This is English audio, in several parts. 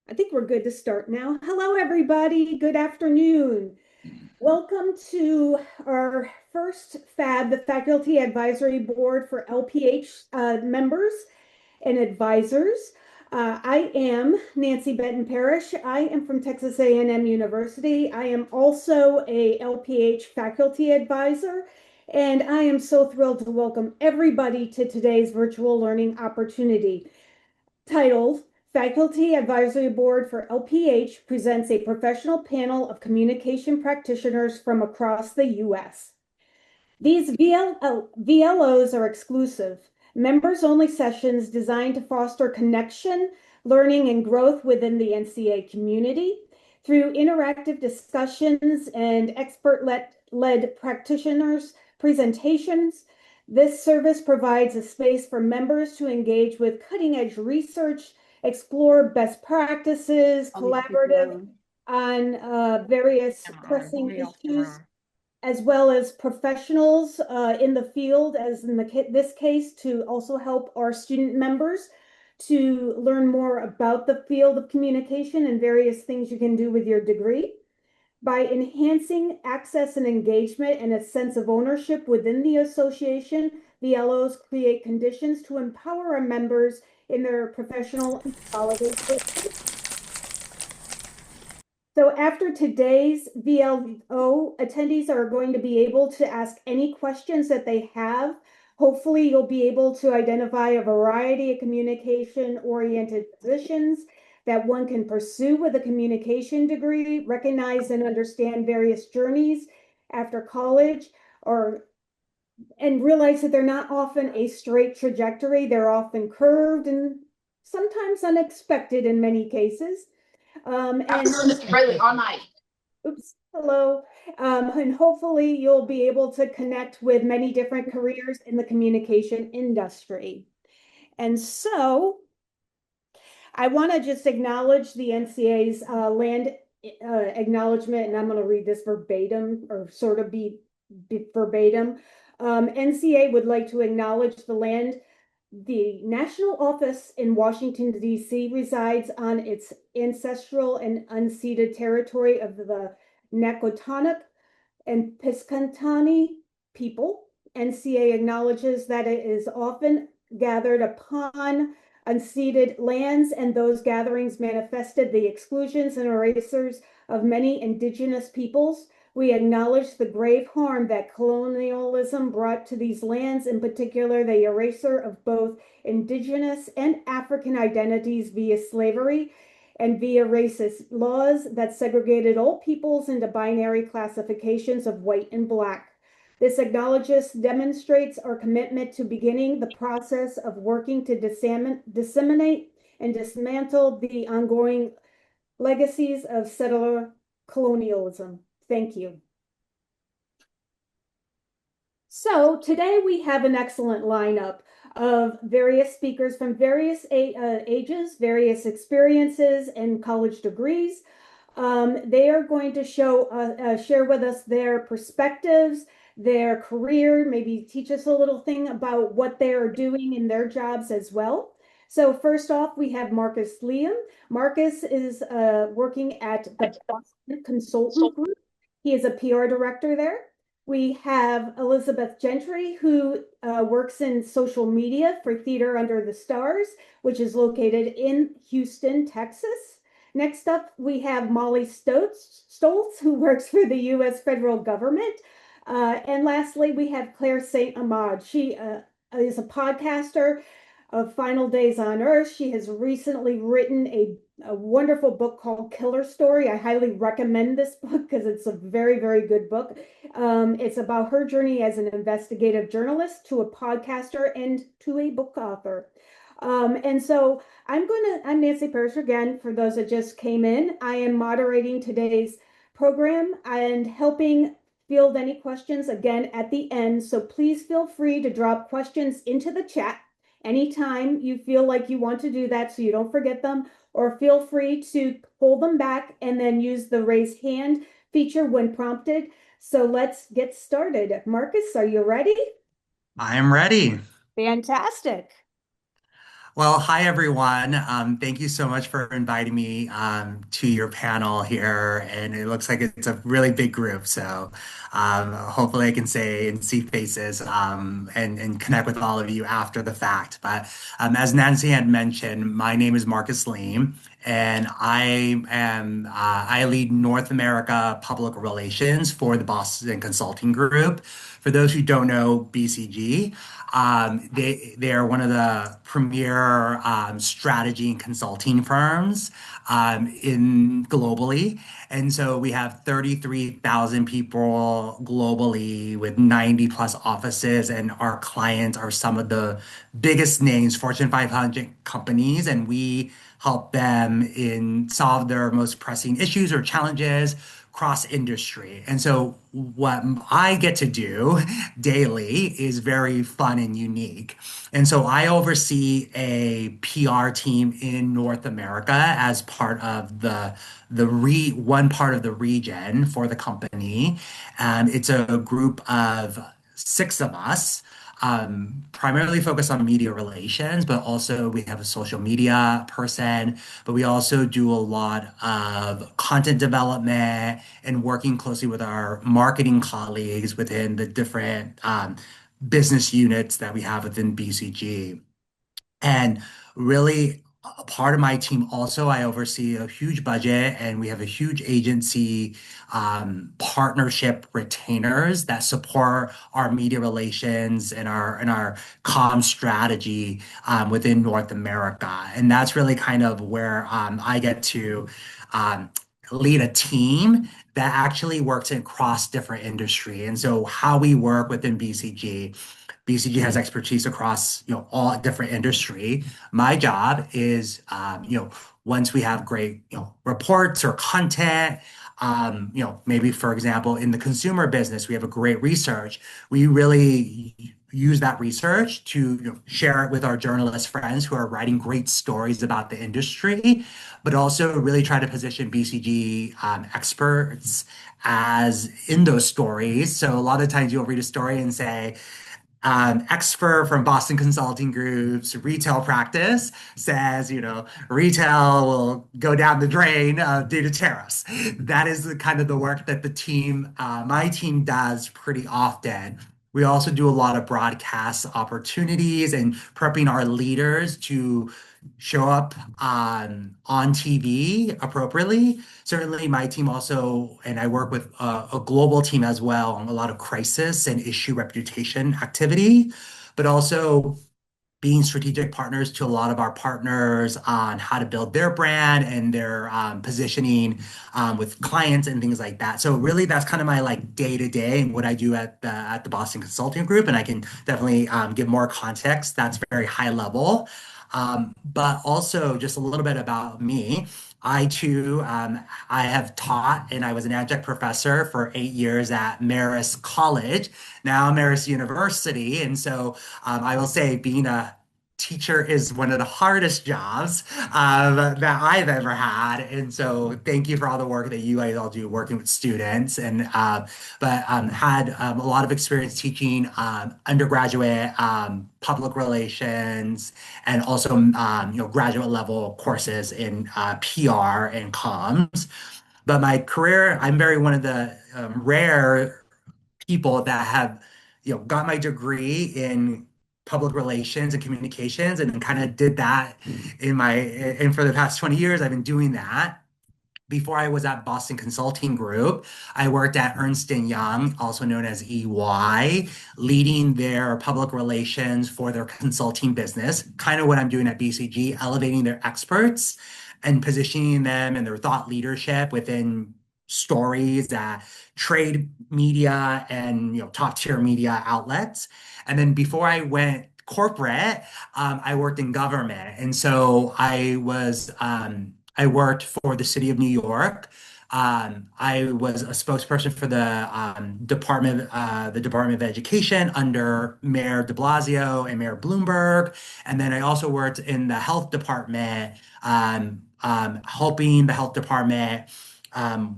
I think we're good to start now. Hello, everybody. Good afternoon. Welcome to our first FAB, the Faculty Advisory Board for LPH members and advisors. I am Nancy Benton Parish. I am from Texas A&M University. I am also a LPH faculty advisor, and I am so thrilled to welcome everybody to today's virtual learning opportunity titled Faculty Advisory Board for LPH presents a professional panel of communication practitioners from across the U.S. These VLOs are exclusive, members-only sessions designed to foster connection, learning, and growth within the NCA community through interactive discussions and expert-led practitioners' presentations. This service provides a space for members to engage with cutting-edge research, explore best practices, collaborative on various pressing issues, as well as professionals in the field, as in this case, to also help our student members to learn more about the field of communication and various things you can do with your degree. By enhancing access and engagement and a sense of ownership within the association, the LOs create conditions to empower our members in their professional and scholarly pursuits. So after today's VLO, attendees are going to be able to ask any questions that they have. Hopefully you'll be able to identify a variety of communication-oriented positions that one can pursue with a communication degree, recognize and understand various journeys after college, and realize that they're not often a straight trajectory. They're often curved and sometimes unexpected in many cases. Really all night. Oops, hello. And hopefully you'll be able to connect with many different careers in the communication industry. And so I want to just acknowledge the NCA's land acknowledgement, and I'm going to read this verbatim or sort of be verbatim. NCA would like to acknowledge the land the national office in Washington, D.C. resides on its ancestral and unceded territory of the Nakotonic and Piscataway people. NCA acknowledges that it is often gathered upon unceded lands, and those gatherings manifested the exclusions and erasures of many indigenous peoples. We acknowledge the grave harm that colonialism brought to these lands, in particular the erasure of both indigenous and African identities via slavery and via racist laws that segregated all peoples into binary classifications of white and black. This demonstrates our commitment to beginning the process of working to disseminate and dismantle the ongoing legacies of settler colonialism. Thank you. So today we have an excellent lineup of various speakers from various ages, various experiences, and college degrees. They are going to share with us their perspectives, their career, maybe teach us a little thing about what they are doing in their jobs as well. So first off, we have Marcus Liem. Marcus is working at the Boston Consultant Group. He is a PR director there. We have Elizabeth Gentry, who works in social media for Theater Under the Stars, which is located in Houston, Texas. Next up, we have Molly Stoltz, who works for the U.S. federal government. And lastly, we have Claire St. Ahmad. She is a podcaster of Final Days on Earth. She has recently written a wonderful book called Killer Story. I highly recommend this book because it's a very, very good book. It's about her journey as an investigative journalist to a podcaster and to a book author. And so I'm Nancy Parish again, for those that just came in. I am moderating today's program and helping field any questions again at the end. So please feel free to drop questions into the chat anytime you feel like you want to do that so you don't forget them, or feel free to pull them back and then use the raise hand feature when prompted. So let's get started. Marcus, are you ready? I am ready. Fantastic. Well, hi everyone. Thank you so much for inviting me to your panel here. And it looks like it's a really big group. So hopefully I can say and see faces and connect with all of you after the fact. But as Nancy had mentioned, my name is Marcus Liem, and I lead North America Public Relations for the Boston Consulting Group. For those who don't know BCG, they are one of the premier strategy and consulting firms in globally, and so we have 33,000 people globally with 90 plus offices, and our clients are some of the biggest names, Fortune 500 companies, and we help them in solve their most pressing issues or challenges cross industry. And so what I get to do daily is very fun and unique. And so I oversee a PR team in North America as part of one part of the region for the company. It's a group of six of us, primarily focused on media relations, but also we have a social media person, but we also do a lot of content development and working closely with our marketing colleagues within the different business units that we have within BCG. And really, a part of my team also, I oversee a huge budget and we have a huge agency partnership retainers that support our media relations and our comm strategy within North America. And that's really kind of where I get to um, lead a team that actually works across different industry. And so how we work within BCG. BCG has expertise across, all different industry. My job is, once we have great, reports or content, maybe for example, in the consumer business, we have a great research. We really use that research to, share it with our journalist friends who are writing great stories about the industry, but also really try to position BCG experts as in those stories. So a lot of times you'll read a story and say, expert from Boston Consulting Group's retail practice says, retail will go down the drain due to tariffs. That is the kind of the work that my team does pretty often. We also do a lot of broadcast opportunities and prepping our leaders to show up on TV appropriately. Certainly, my team also, and I work with a global team as well on a lot of crisis and issue reputation activity, but also being strategic partners to a lot of our partners on how to build their brand and their positioning with clients and things like that. So really, that's kind of my like day to day and what I do at the Boston Consulting Group. And I can definitely give more context. That's very high level. But also just a little bit about me. I too, I have taught and I was an adjunct professor for 8 years at Marist College, now Marist University. And so I will say being a teacher is one of the hardest jobs that I've ever had. And so thank you for all the work that you guys all do working with students. But had a lot of experience teaching undergraduate public relations and also graduate level courses in PR and comms. But my career, I'm very one of the rare people that have, got my degree in public relations and communications and then kind of did that and for the past 20 years, I've been doing that. Before I was at Boston Consulting Group, I worked at Ernst& Young, also known as EY, leading their public relations for their consulting business, kind of what I'm doing at BCG, elevating their experts and positioning them and their thought leadership within stories that trade media and top tier media outlets. And then before I went corporate, I worked in government, and so I worked for the city of New York. I was a spokesperson for the Department of Education under Mayor de Blasio and Mayor Bloomberg. And then I also worked in the health department, helping the health department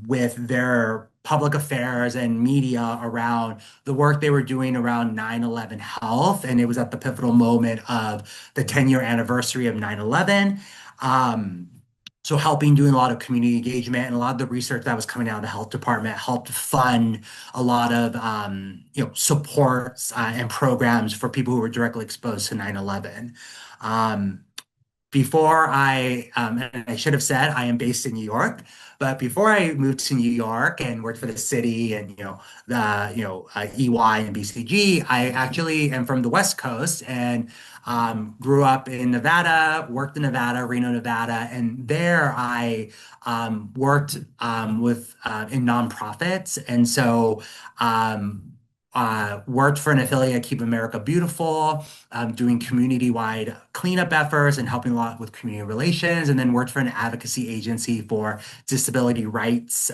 with their public affairs and media around the work they were doing around 9/11 health. And it was at the pivotal moment of the 10-year anniversary of 9/11. Um, so helping doing a lot of community engagement and a lot of the research that was coming out of the health department helped fund a lot of supports and programs for people who were directly exposed to 9/11. Um, before and I should have said I am based in New York, but before I moved to New York and worked for the city and EY and BCG, I actually am from the West Coast and grew up in Nevada, worked in Nevada, Reno, Nevada, and there I worked with in nonprofits, and so. Worked for an affiliate, Keep America Beautiful, doing community-wide cleanup efforts and helping a lot with community relations, and then worked for an advocacy agency for disability rights.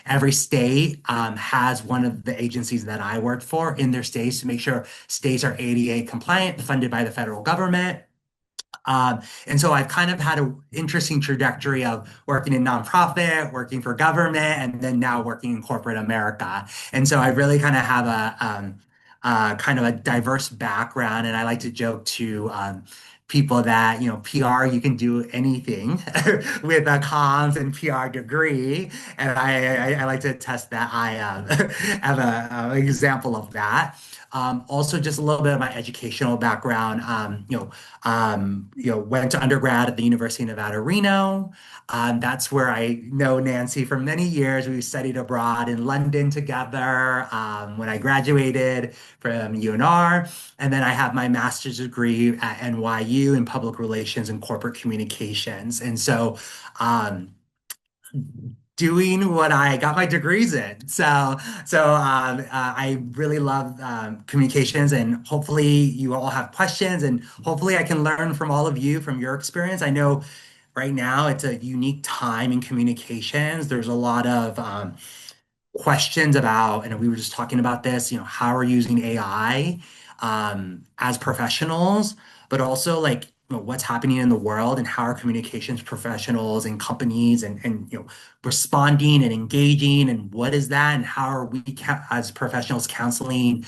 Every state has one of the agencies that I worked for in their states to make sure states are ADA compliant, funded by the federal government. And so I've kind of had an interesting trajectory of working in nonprofit, working for government, and then now working in corporate America. And so I really kind of have a kind of a diverse background. And I like to joke to people that, PR, you can do anything with a comms and PR degree. And I like to attest that I have an example of that. Also, just a little bit of my educational background. Went to undergrad at the University of Nevada, Reno. That's where I know Nancy for many years. We studied abroad in London together when I graduated from UNR. And then I have my master's degree at NYU in public relations and corporate communications. And so, doing what I got my degrees in. I really love communications, and hopefully you all have questions, and hopefully I can learn from all of you from your experience. I know right now it's a unique time in communications. There's a lot of questions about, and we were just talking about this, how we're using AI as professionals, but also like, what's happening in the world and how are communications professionals and companies and responding and engaging, and what is that, and how are we as professionals counseling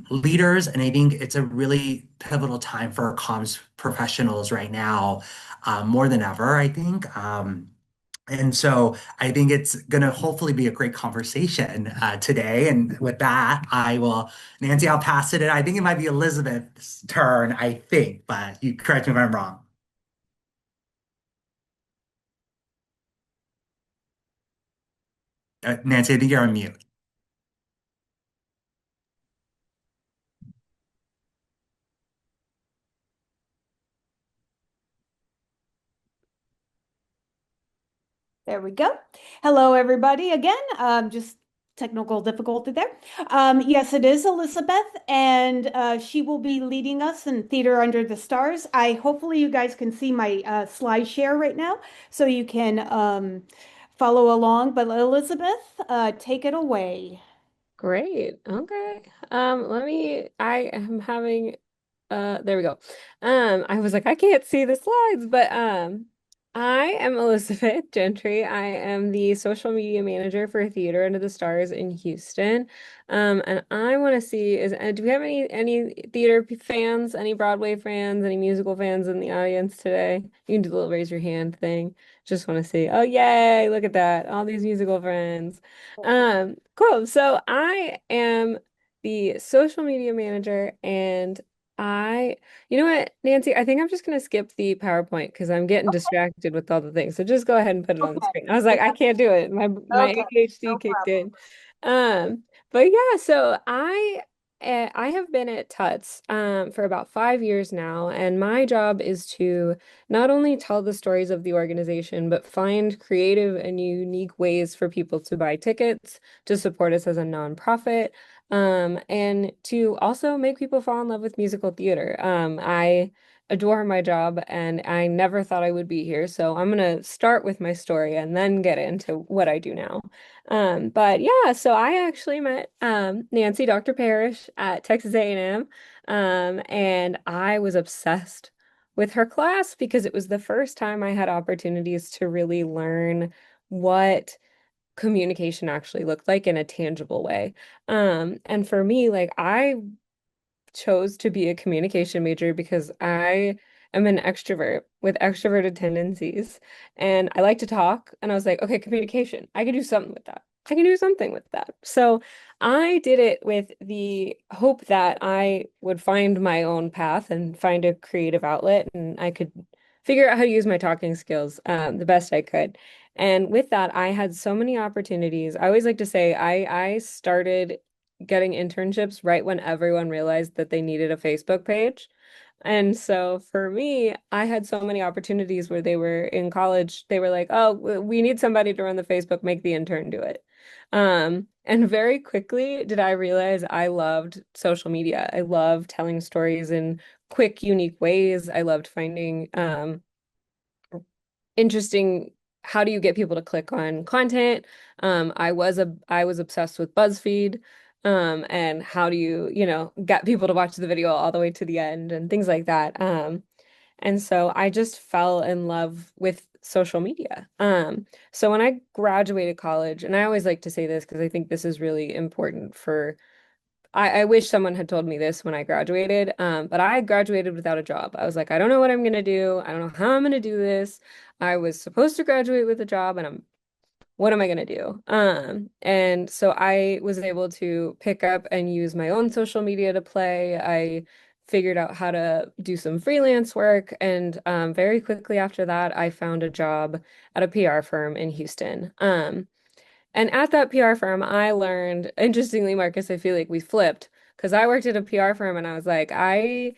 leaders. And I think it's a really pivotal time for comms professionals right now, more than ever, I think. And so I think it's going to hopefully be a great conversation today. And with that, Nancy, I'll pass it. I think it might be Elizabeth's turn, I think, but you correct me if I'm wrong. Nancy, I think you're on mute. There we go. Hello, everybody. Again, just technical difficulty there. Yes, it is Elizabeth, and she will be leading us in Theater Under the Stars. Hopefully you guys can see my slide share right now, so you can follow along. But Elizabeth, take it away. Great. Okay. I am having there we go. I was like, I can't see the slides, but I am Elizabeth Gentry. I am the social media manager for Theater Under the Stars in Houston. And I want to see do we have any theater fans, any Broadway fans, any musical fans in the audience today? You can do the little raise your hand thing. Just want to see. Oh, yay, look at that. All these musical friends. Cool. So I am the social media manager, and you know what, Nancy, I think I'm just gonna skip the PowerPoint because I'm getting distracted with all the things. So just go ahead and put it on the Okay. screen. I was like, I can't do it. My Okay, ADHD no kicked problem. in. But yeah, so I have been at Tuts for about 5 years now, and my job is to not only tell the stories of the organization, but find creative and unique ways for people to buy tickets to support us as a nonprofit. And to also make people fall in love with musical theater. I adore my job, and I never thought I would be here. So I'm gonna start with my story and then get into what I do now. But yeah, so I actually met Nancy, Dr. Parish at Texas A&M, and I was obsessed with her class because it was the first time I had opportunities to really learn what communication actually looked like in a tangible way. And for me, like I chose to be a communication major because I am an extrovert with extroverted tendencies and I like to talk. And I was like, okay, communication, I can do something with that. I can do something with that. So I did it with the hope that I would find my own path and find a creative outlet and I could figure out how to use my talking skills the best I could. And with that, I had so many opportunities. I always like to say I started getting internships right when everyone realized that they needed a Facebook page. And so for me, I had so many opportunities where they were in college. They were like, "Oh, we need somebody to run the Facebook, make the intern do it." And very quickly did I realize I loved social media. I love telling stories in quick, unique ways. I loved finding interesting how do you get people to click on content? I was obsessed with BuzzFeed, and how do you, get people to watch the video all the way to the end and things like that. And so I just fell in love with social media. So when I graduated college, and I always like to say this because I think this is really important for I wish someone had told me this when I graduated, but I graduated without a job. I was like, I don't know what I'm gonna do. I don't know how I'm gonna do this. I was supposed to graduate with a job, and what am I gonna do? And so I was able to pick up and use my own social media to play. I figured out how to do some freelance work, and very quickly after that, I found a job at a PR firm in Houston. And at that PR firm, I learned, interestingly, Marcus, I feel like we flipped because I worked at a PR firm and I was like, I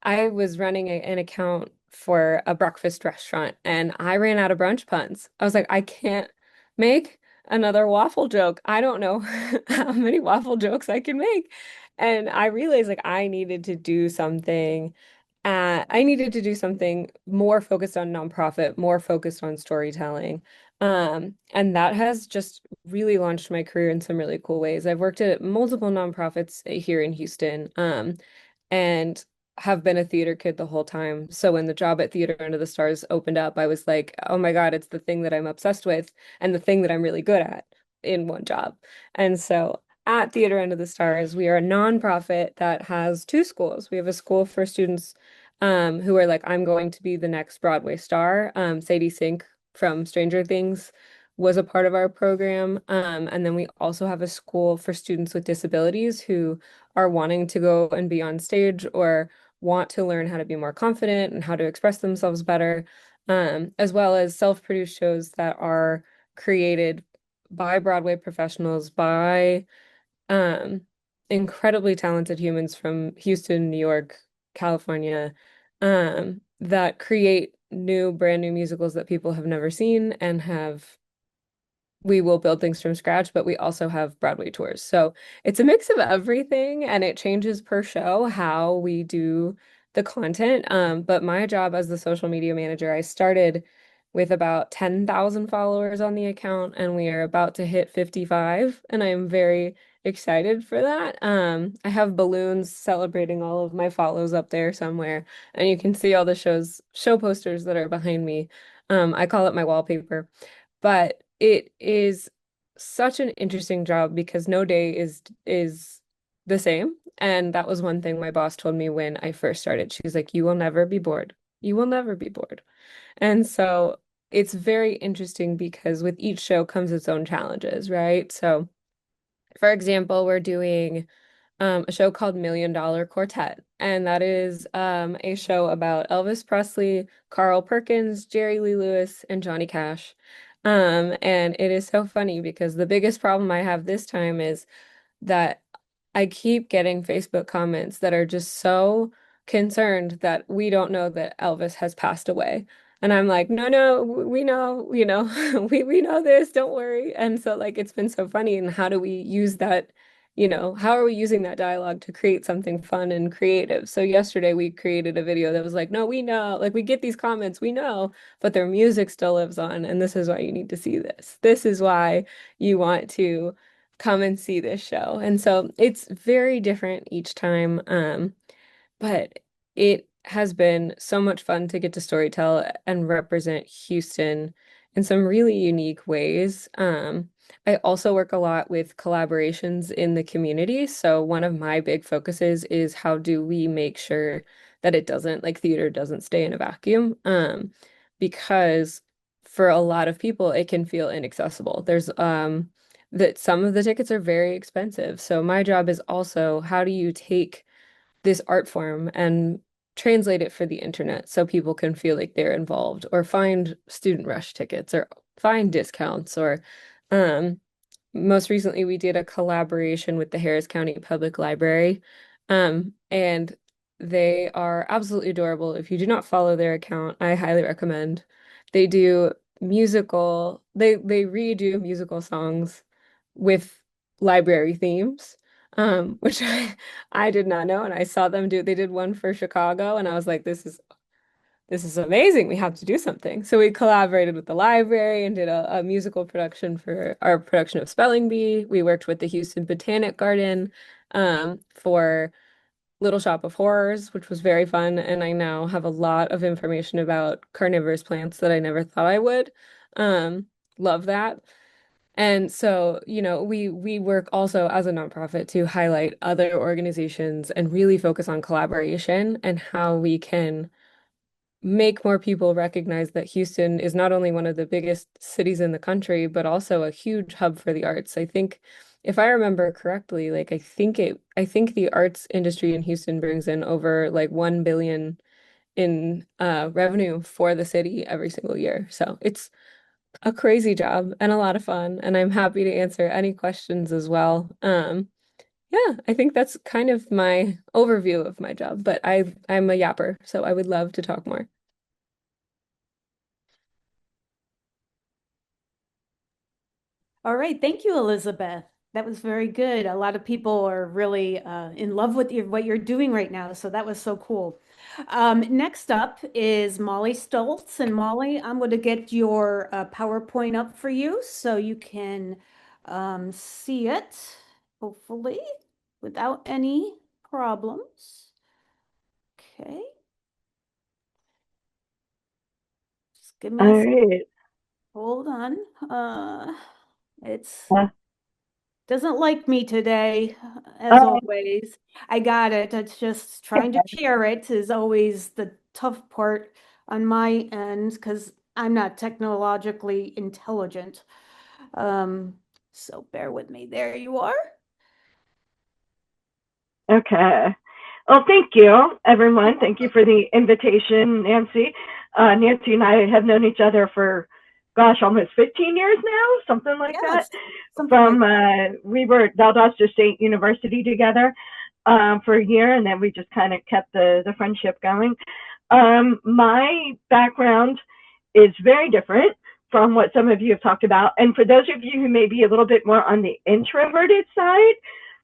was running an account for a breakfast restaurant and I ran out of brunch puns. I was like, I can't make another waffle joke. I don't know how many waffle jokes I can make. And I realized like I needed to do something more focused on nonprofit, more focused on storytelling. And that has just really launched my career in some really cool ways. I've worked at multiple nonprofits here in Houston, and have been a theater kid the whole time. So when the job at Theater Under the Stars opened up, I was like, oh my God, it's the thing that I'm obsessed with and the thing that I'm really good at in one job. And so at Theater Under the Stars, we are a nonprofit that has two schools. We have a school for students who are like, I'm going to be the next Broadway star. Sadie Sink from Stranger Things was a part of our program. And then we also have a school for students with disabilities who are wanting to go and be on stage or want to learn how to be more confident and how to express themselves better, as well as self-produced shows that are created by Broadway professionals, by um, incredibly talented humans from Houston, New York, California, that create brand new musicals that people have never seen and we will build things from scratch, but we also have Broadway tours. So it's a mix of everything and it changes per show how we do the content. But my job as the social media manager, I started with about 10,000 followers on the account and we are about to hit 55 and I am very excited for that. I have balloons celebrating all of my follows up there somewhere and you can see all the show posters that are behind me. I call it my wallpaper. But it is such an interesting job because no day is the same. And that was one thing my boss told me when I first started. She was like, "You will never be bored. You will never be bored." And so it's very interesting because with each show comes its own challenges, right? So, for example, we're doing a show called Million Dollar Quartet, and that is a show about Elvis Presley, Carl Perkins, Jerry Lee Lewis, and Johnny Cash. And it is so funny because the biggest problem I have this time is that I keep getting Facebook comments that are just so concerned that we don't know that Elvis has passed away. And I'm like, no, no, we know, we know this, don't worry. And so like it's been so funny. And how do we use that, how are we using that dialogue to create something fun and creative? So yesterday we created a video that was like, no, we know, like we get these comments, we know, but their music still lives on. And this is why you need to see this. This is why you want to come and see this show. And so it's very different each time. But it has been so much fun to get to storytell and represent Houston in some really unique ways. I also work a lot with collaborations in the community. So one of my big focuses is how do we make sure that it doesn't, like theater doesn't stay in a vacuum. Because for a lot of people, it can feel inaccessible. There's that some of the tickets are very expensive. So my job is also how do you take this art form and translate it for the internet so people can feel like they're involved or find student rush tickets or find discounts or um most recently we did a collaboration with the Harris County Public Library and they are absolutely adorable. If you do not follow their account, I highly recommend. They do they redo musical songs with library themes, which I did not know. And I saw them they did one for Chicago, and I was like, this is amazing. We have to do something. So we collaborated with the library and did a musical production for our production of Spelling Bee. We worked with the Houston Botanic Garden for Little Shop of Horrors, which was very fun. And I now have a lot of information about carnivorous plants that I never thought I would. Um, love that. And so, we work also as a nonprofit to highlight other organizations and really focus on collaboration and how we can make more people recognize that Houston is not only one of the biggest cities in the country, but also a huge hub for the arts. I think if I remember correctly, like I think the arts industry in Houston brings in over like 1 billion in revenue for the city every single year. So it's a crazy job and a lot of fun, and I'm happy to answer any questions as well. Yeah, I think that's kind of my overview of my job, but I'm a yapper, so I would love to talk more. All right, thank you, Elizabeth. That was very good. A lot of people are really in love with what you're doing right now, so that was so cool. Next up is Molly Stoltz, and Molly, I'm going to get your PowerPoint up for you so you can see it, hopefully, without any problems. Okay, just give me All a second. right. Hold on. It's Uh, doesn't like me today, as oh, always. I got it. It's just trying to share it is always the tough part on my end because I'm not technologically intelligent. Um, so bear with me. There you are. okay. Well, thank you, everyone. Thank you for the invitation, Nancy. Nancy and I have known each other for, gosh, almost 15 years now, something like that. Yes, something like We were at Valdosta State University together for a year, and then we just kind of kept the friendship going. My background is very different from what some of you have talked about. And for those of you who may be a little bit more on the introverted side,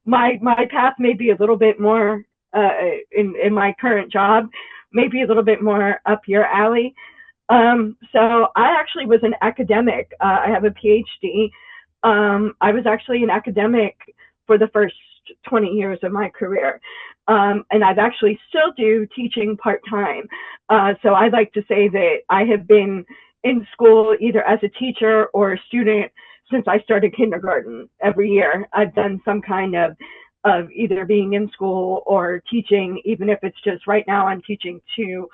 my path may be a little bit more in my current job, maybe a little bit more up your alley. So I actually was an academic. I have a PhD. I was actually an academic for the first 20 years of my career. And I've actually still do teaching part-time. So I'd like to say that I have been in school either as a teacher or a student since I started kindergarten. Every year I've done some kind of either being in school or teaching, even if it's just right now I'm teaching two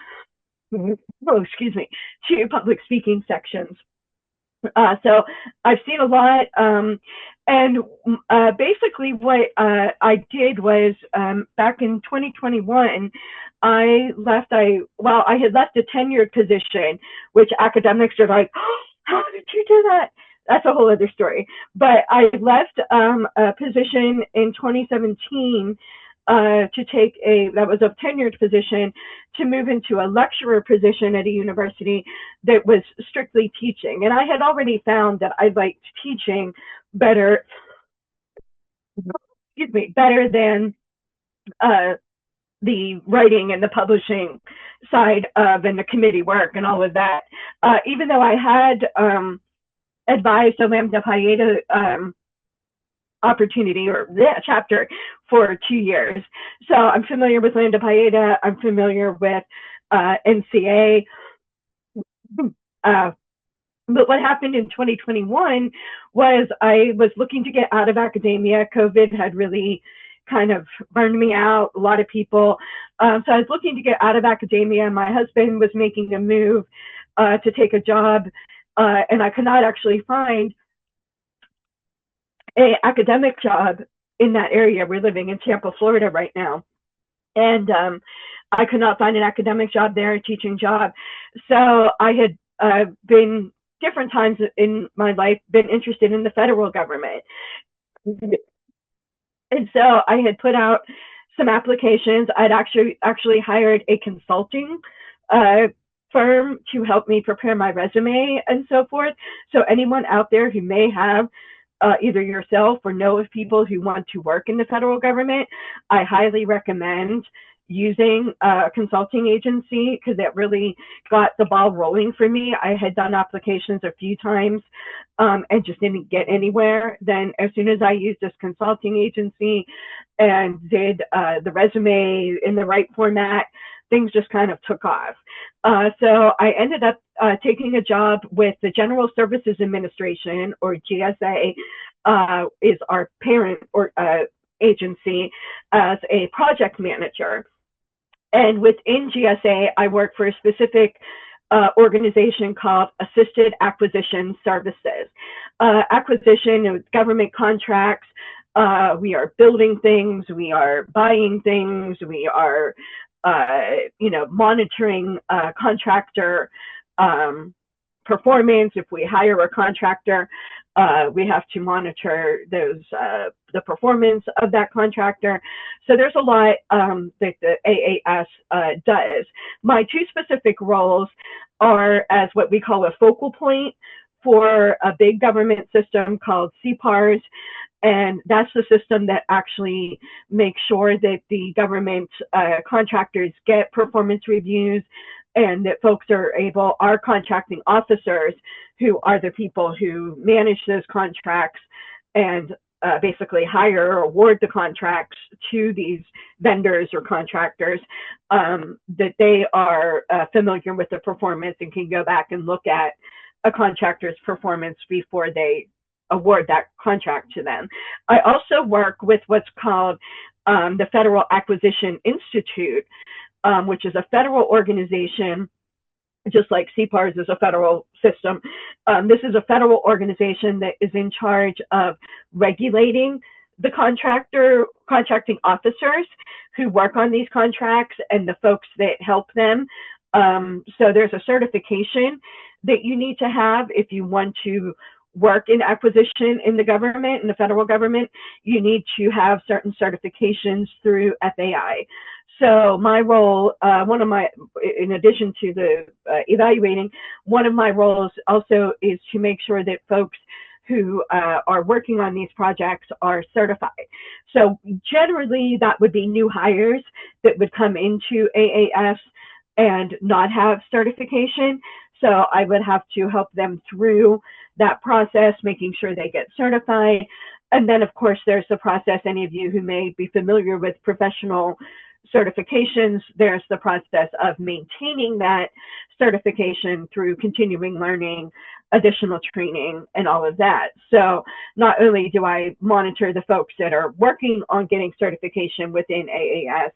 public speaking sections. So I've seen a lot. And basically what I did was back in 2021, I had left a tenured position, which academics are like, oh, how did you do that? That's a whole other story. But I left a position in 2017 to take that was a tenured position to move into a lecturer position at a university that was strictly teaching. And I had already found that I liked teaching better than the writing and the publishing side of and the committee work and all of that. Even though I had advised the Lambda Pi Eta opportunity or chapter for 2 years. So I'm familiar with Lambda Pi Eta. I'm familiar with NCA. But what happened in 2021 was I was looking to get out of academia. COVID had really kind of burned me out, a lot of people. So I was looking to get out of academia. My husband was making a move to take a job, and I could not actually find an academic job in that area. We're living in Tampa, Florida right now. And I could not find an academic job there, a teaching job. So I had been different times in my life been interested in the federal government. And so I had put out some applications. I'd actually hired a consulting firm to help me prepare my resume and so forth. So anyone out there who may have either yourself or know of people who want to work in the federal government, I highly recommend using a consulting agency, because it really got the ball rolling for me. I had done applications a few times and just didn't get anywhere. Then as soon as I used this consulting agency and did the resume in the right format, things just kind of took off. So I ended up taking a job with the General Services Administration, or GSA, is our parent or agency, as a project manager. And within GSA, I work for a specific organization called Assisted Acquisition Services. Acquisition of government contracts. We are building things, we are buying things, we are monitoring contractor performance. If we hire a contractor, we have to monitor the performance of that contractor. So there's a lot that the AAS does. My two specific roles are as what we call a focal point for a big government system called CPARS. And that's the system that actually makes sure that the government contractors get performance reviews, and that folks our contracting officers, who are the people who manage those contracts and basically hire or award the contracts to these vendors or contractors, that they are familiar with the performance and can go back and look at a contractor's performance before they award that contract to them. I also work with what's called the Federal Acquisition Institute, which is a federal organization, just like CPARS is a federal system. This is a federal organization that is in charge of regulating the contracting officers who work on these contracts and the folks that help them. So there's a certification that you need to have if you want to work in acquisition in the government, in the federal government. You need to have certain certifications through FAI. So my role, in addition to the evaluating, one of my roles also is to make sure that folks who are working on these projects are certified. So generally that would be new hires that would come into AAS and not have certification. So I would have to help them through that process, making sure they get certified. And then, of course, there's the process, any of you who may be familiar with professional certifications, there's the process of maintaining that certification through continuing learning, additional training, and all of that. So not only do I monitor the folks that are working on getting certification within AAS,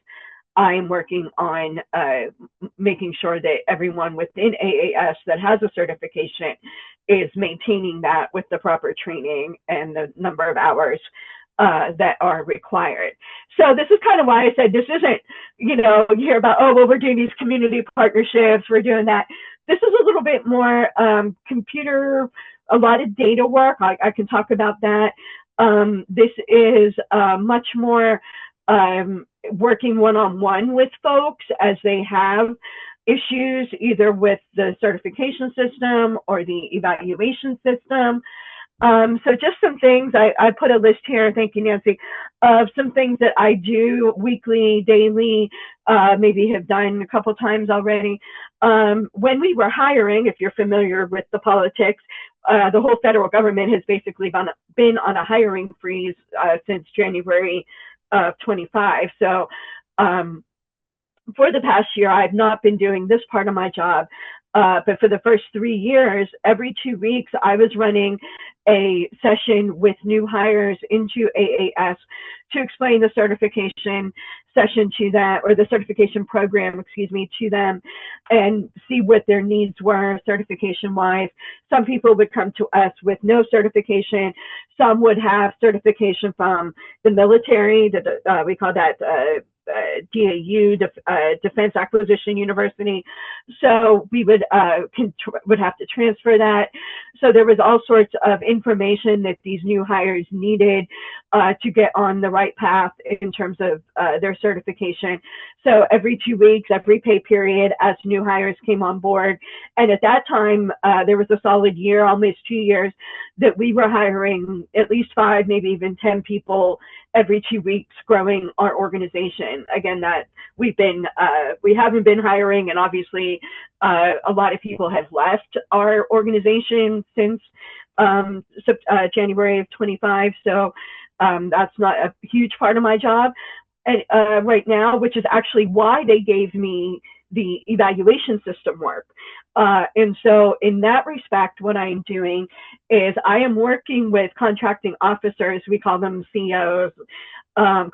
I'm working on making sure that everyone within AAS that has a certification is maintaining that with the proper training and the number of hours that are required. So this is kind of why I said this isn't, you hear about, oh, well, we're doing these community partnerships, we're doing that. This is a little bit more computer, a lot of data work. I can talk about that. This is much more working one-on-one with folks as they have issues either with the certification system or the evaluation system. So just some things, I put a list here, thank you, Nancy, of some things that I do weekly, daily, maybe have done a couple times already. When we were hiring, if you're familiar with the politics, the whole federal government has basically been on a hiring freeze since January of 25. So for the past year, I've not been doing this part of my job. But for the first 3 years, every 2 weeks, I was running a session with new hires into AAS to explain the certification session to them, or the certification program, excuse me, to them, and see what their needs were certification wise. Some people would come to us with no certification. Some would have certification from the military, we call that DAU, Defense Acquisition University. So we would have to transfer that. So there was all sorts of information that these new hires needed to get on the right path in terms of their certification. So every 2 weeks, every pay period, as new hires came on board. And at that time, there was a solid year, almost 2 years, that we were hiring at least 5, maybe even 10 people every 2 weeks, growing our organization. Again, that we haven't been hiring, and obviously a lot of people have left our organization since January of 25. So that's not a huge part of my job right now, which is actually why they gave me the evaluation system work. And so in that respect, what I'm doing is I am working with contracting officers, we call them CEOs,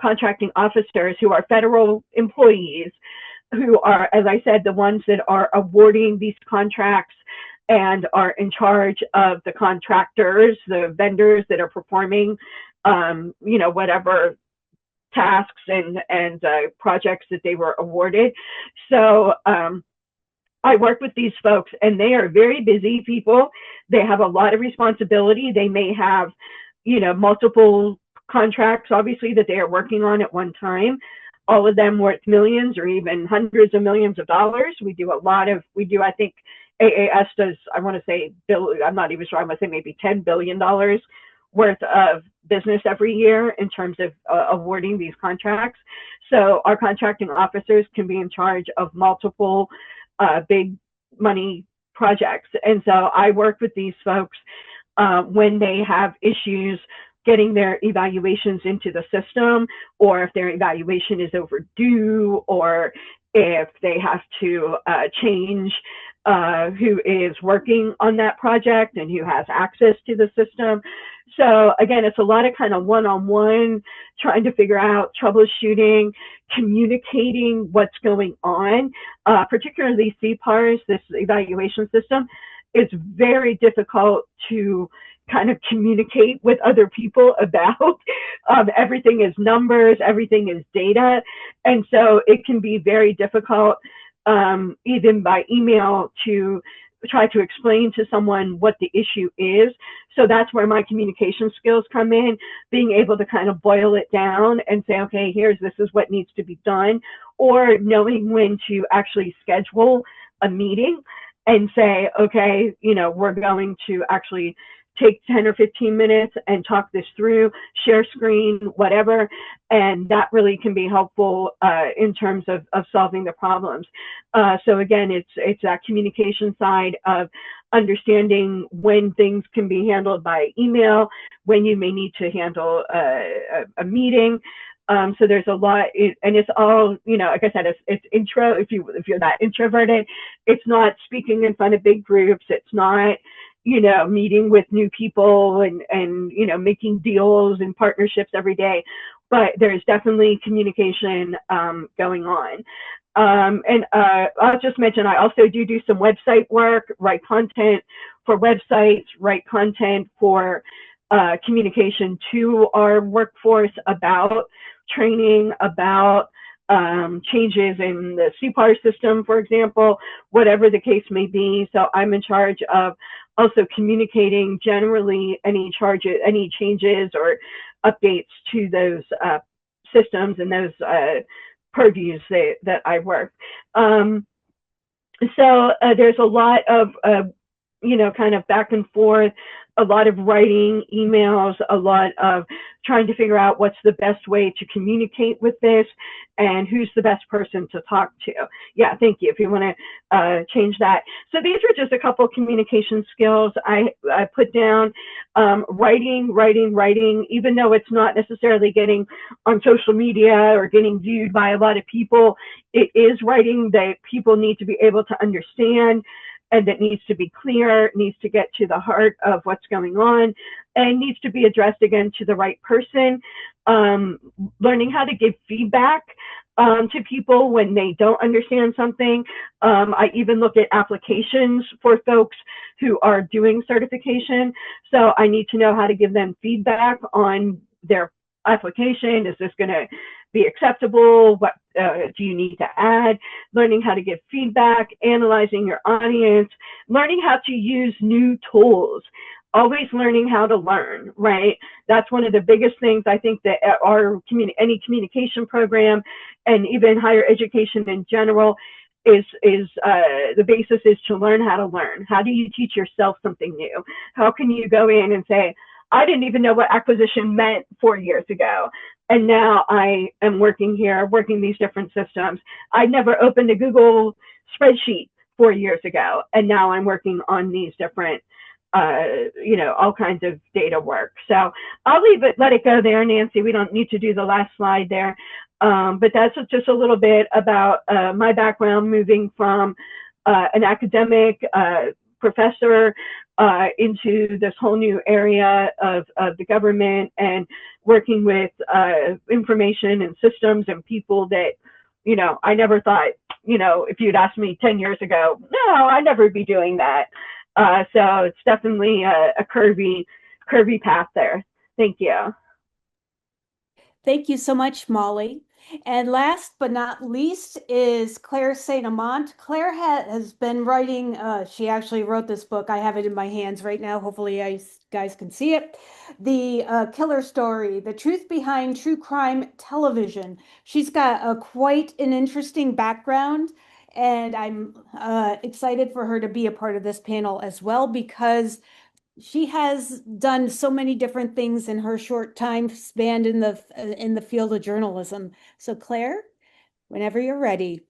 contracting officers who are federal employees, who are, as I said, the ones that are awarding these contracts and are in charge of the contractors, the vendors that are performing, whatever tasks and projects that they were awarded. So I work with these folks, and they are very busy people. They have a lot of responsibility. They may have, multiple contracts, obviously, that they are working on at one time. All of them worth millions or even hundreds of millions of dollars. I think AAS does, I want to say, I'm not even sure, I want to say maybe $10 billion worth of business every year in terms of awarding these contracts. So our contracting officers can be in charge of multiple big money projects. And so I work with these folks when they have issues getting their evaluations into the system, or if their evaluation is overdue, or if they have to change who is working on that project and who has access to the system. So again, it's a lot of kind of one-on-one, trying to figure out, troubleshooting, communicating what's going on, particularly CPARS, this evaluation system. It's very difficult to kind of communicate with other people about. Everything is numbers, everything is data. And so it can be very difficult, even by email, to try to explain to someone what the issue is. So that's where my communication skills come in, being able to kind of boil it down and say, okay, this is what needs to be done, or knowing when to actually schedule a meeting and say, okay, we're going to actually take 10 or 15 minutes and talk this through, share screen, whatever. And that really can be helpful in terms of solving the problems. So again, it's that communication side of understanding when things can be handled by email, when you may need to handle a meeting. So there's a lot, and it's all, like I said, it's intro. If you're that introverted, it's not speaking in front of big groups. It's not, meeting with new people and making deals and partnerships every day. But there's definitely communication going on. And I'll just mention, I also do some website work, write content for websites, write content for communication to our workforce about training, about changes in the CPAR system, for example, whatever the case may be. So I'm in charge of also communicating generally any changes or updates to those systems and those purviews that I work. So there's a lot of, kind of back and forth, a lot of writing emails, a lot of trying to figure out what's the best way to communicate with this and who's the best person to talk to. Yeah, thank you. If you want to change that. So these are just a couple of communication skills I put down. Writing, even though it's not necessarily getting on social media or getting viewed by a lot of people, it is writing that people need to be able to understand and it needs to be clear, needs to get to the heart of what's going on, and needs to be addressed again to the right person. Learning how to give feedback to people when they don't understand something. I even look at applications for folks who are doing certification. So I need to know how to give them feedback on their application. Is this going to be acceptable? What do you need to add? Learning how to give feedback, analyzing your audience, learning how to use new tools. Always learning how to learn, right? That's one of the biggest things I think that any communication program and even higher education in general is the basis is to learn how to learn. How do you teach yourself something new? How can you go in and say, I didn't even know what acquisition meant 4 years ago, and now I am working here, working these different systems. I never opened a Google spreadsheet 4 years ago, and now I'm working on these different all kinds of data work. So I'll let it go there, Nancy. We don't need to do the last slide there. But that's just a little bit about my background, moving from an academic professor into this whole new area of the government, and working with information and systems and people that, I never thought, if you'd asked me 10 years ago, no, I'd never be doing that. So it's definitely a curvy path there. Thank you. Thank you so much, Molly. And last but not least is Claire St. Amant. Claire has been writing, she actually wrote this book. I have it in my hands right now. Hopefully you guys can see it. The Killer Story, The Truth Behind True Crime Television. She's got quite an interesting background, and I'm excited for her to be a part of this panel as well, because she has done so many different things in her short time span in the field of journalism. So Claire, whenever you're ready.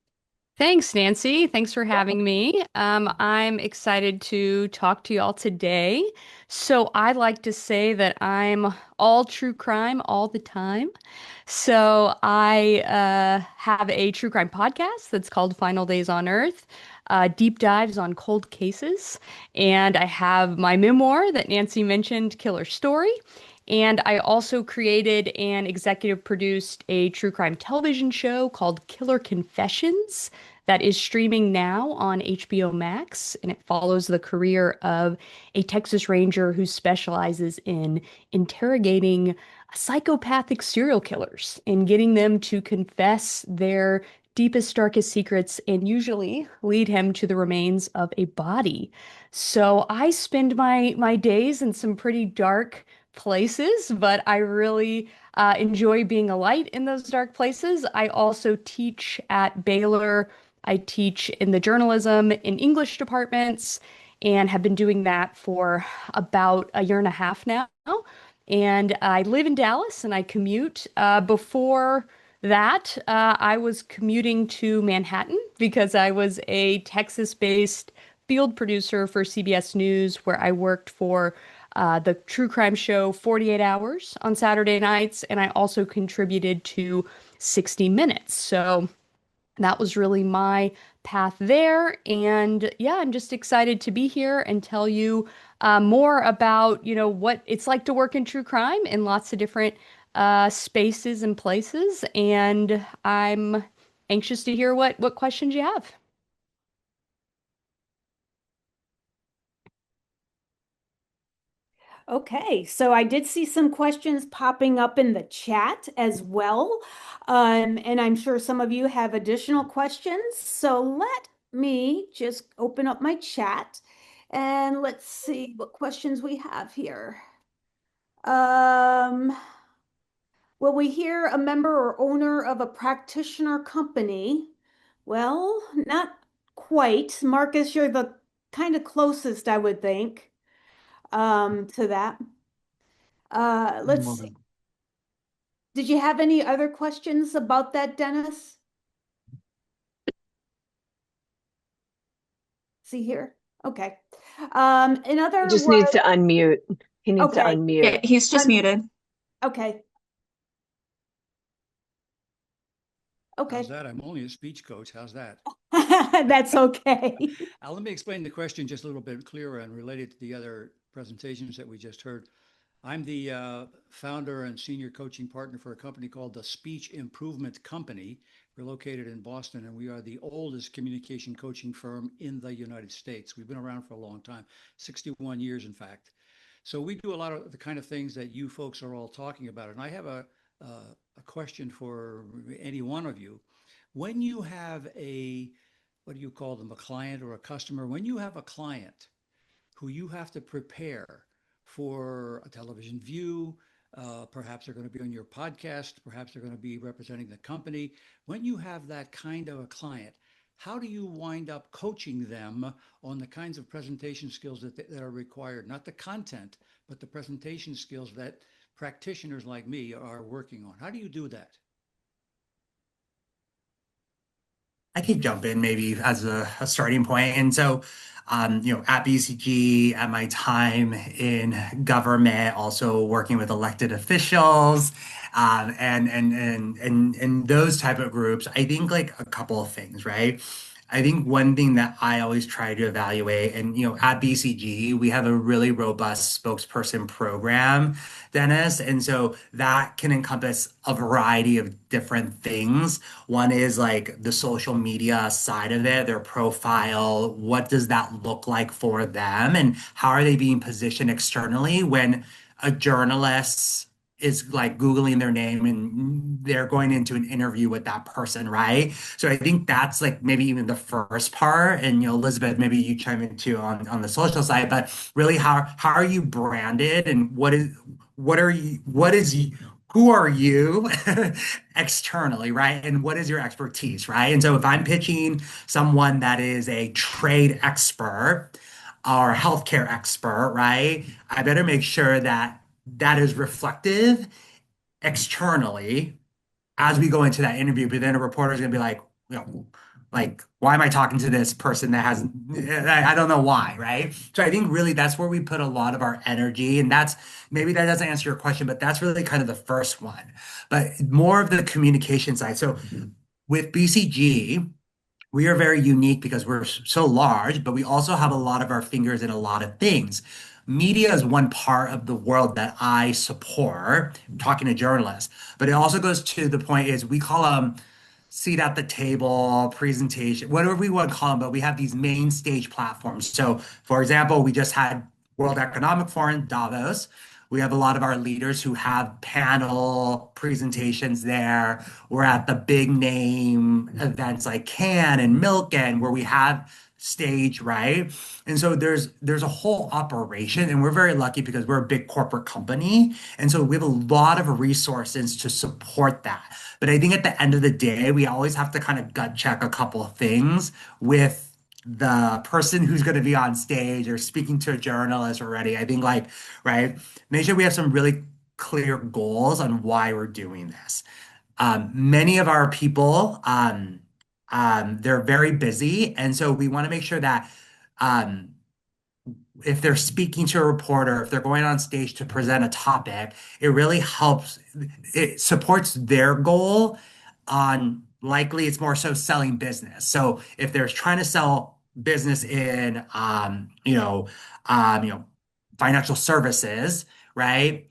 Thanks, Nancy. Thanks for having me. I'm excited to talk to you all today. So I like to say that I'm all true crime all the time. So I have a true crime podcast that's called Final Days on Earth, deep dives on cold cases. And I have my memoir that Nancy mentioned, Killer Story. And I also created and executive produced a true crime television show called Killer Confessions that is streaming now on HBO Max. And it follows the career of a Texas Ranger who specializes in interrogating psychopathic serial killers and getting them to confess their deepest, darkest secrets and usually lead him to the remains of a body. So I spend my days in some pretty dark places, but I really enjoy being a light in those dark places. I also teach at Baylor. I teach in the journalism and English departments and have been doing that for about a year and a half now. And I live in Dallas and I commute. Before that, I was commuting to Manhattan because I was a Texas-based field producer for CBS News, where I worked for the true crime show 48 Hours on Saturday nights, and I also contributed to 60 Minutes. So that was really my path there. And yeah, I'm just excited to be here and tell you more about, what it's like to work in true crime in lots of different spaces and places. And I'm anxious to hear what questions you have. Okay, so I did see some questions popping up in the chat as well. And I'm sure some of you have additional questions. So let me just open up my chat and let's see what questions we have here. Will we hear a member or owner of a practitioner company? Well, not quite. Marcus, you're the kind of closest, I would think, to that. Let's see. Did you have any other questions about that, Dennis? See here? Okay. In other He just words, needs to unmute. He needs to Okay. unmute. Yeah, he's just muted. okay. Okay. How's that? I'm only a speech coach. How's that? That's okay. Let me explain the question just a little bit clearer and related to the other presentations that we just heard. I'm the founder and senior coaching partner for a company called the Speech Improvement Company. We're located in Boston, and we are the oldest communication coaching firm in the United States. We've been around for a long time, 61 years, in fact. So we do a lot of the kind of things that you folks are all talking about. And I have a question for any one of you. When you have what do you call them, a client or a customer? When you have a client who you have to prepare for a television view, perhaps they're going to be on your podcast, perhaps they're going to be representing the company. When you have that kind of a client, how do you wind up coaching them on the kinds of presentation skills that are required? Not the content, but the presentation skills that practitioners like me are working on. How do you do that? I could jump in maybe as a starting point. And so, at BCG, at my time in government, also working with elected officials, and those type of groups, I think like a couple of things, right? I think one thing that I always try to evaluate, and at BCG, we have a really robust spokesperson program, Dennis, and so that can encompass a variety of different things. One is like the social media side of it, their profile. What does that look like for them? And how are they being positioned externally when a journalist is like Googling their name and they're going into an interview with that person, right? So I think that's like maybe even the first part. And Elizabeth, maybe you chime in too on the social side, but really how are you branded and who are you externally, right? And what is your expertise, right? And so if I'm pitching someone that is a trade expert or a healthcare expert, right? I better make sure that that is reflective externally as we go into that interview. But then a reporter is going to be like, like, why am I talking to this person that has, I don't know why, right? So I think really that's where we put a lot of our energy. And that's maybe that doesn't answer your question, but that's really kind of the first one. But more of the communication side. So with BCG, we are very unique because we're so large, but we also have a lot of our fingers in a lot of things. Media is one part of the world that I support, talking to journalists, but it also goes to the point is we call them seat at the table, presentation, whatever we want to call them, but we have these main stage platforms. So, for example, we just had World Economic Forum, Davos. We have a lot of our leaders who have panel presentations there. We're at the big name events like Cannes and Milken, where we have stage, right? And so there's a whole operation, and we're very lucky because we're a big corporate company. And so we have a lot of resources to support that. But I think at the end of the day, we always have to kind of gut check a couple of things with the person who's going to be on stage or speaking to a journalist already. I think like, right, make sure we have some really clear goals on why we're doing this. Many of our people, they're very busy. And so we want to make sure that um, if they're speaking to a reporter, if they're going on stage to present a topic, it really helps, it supports their goal on likely it's more so selling business. So if they're trying to sell business in, financial services, right?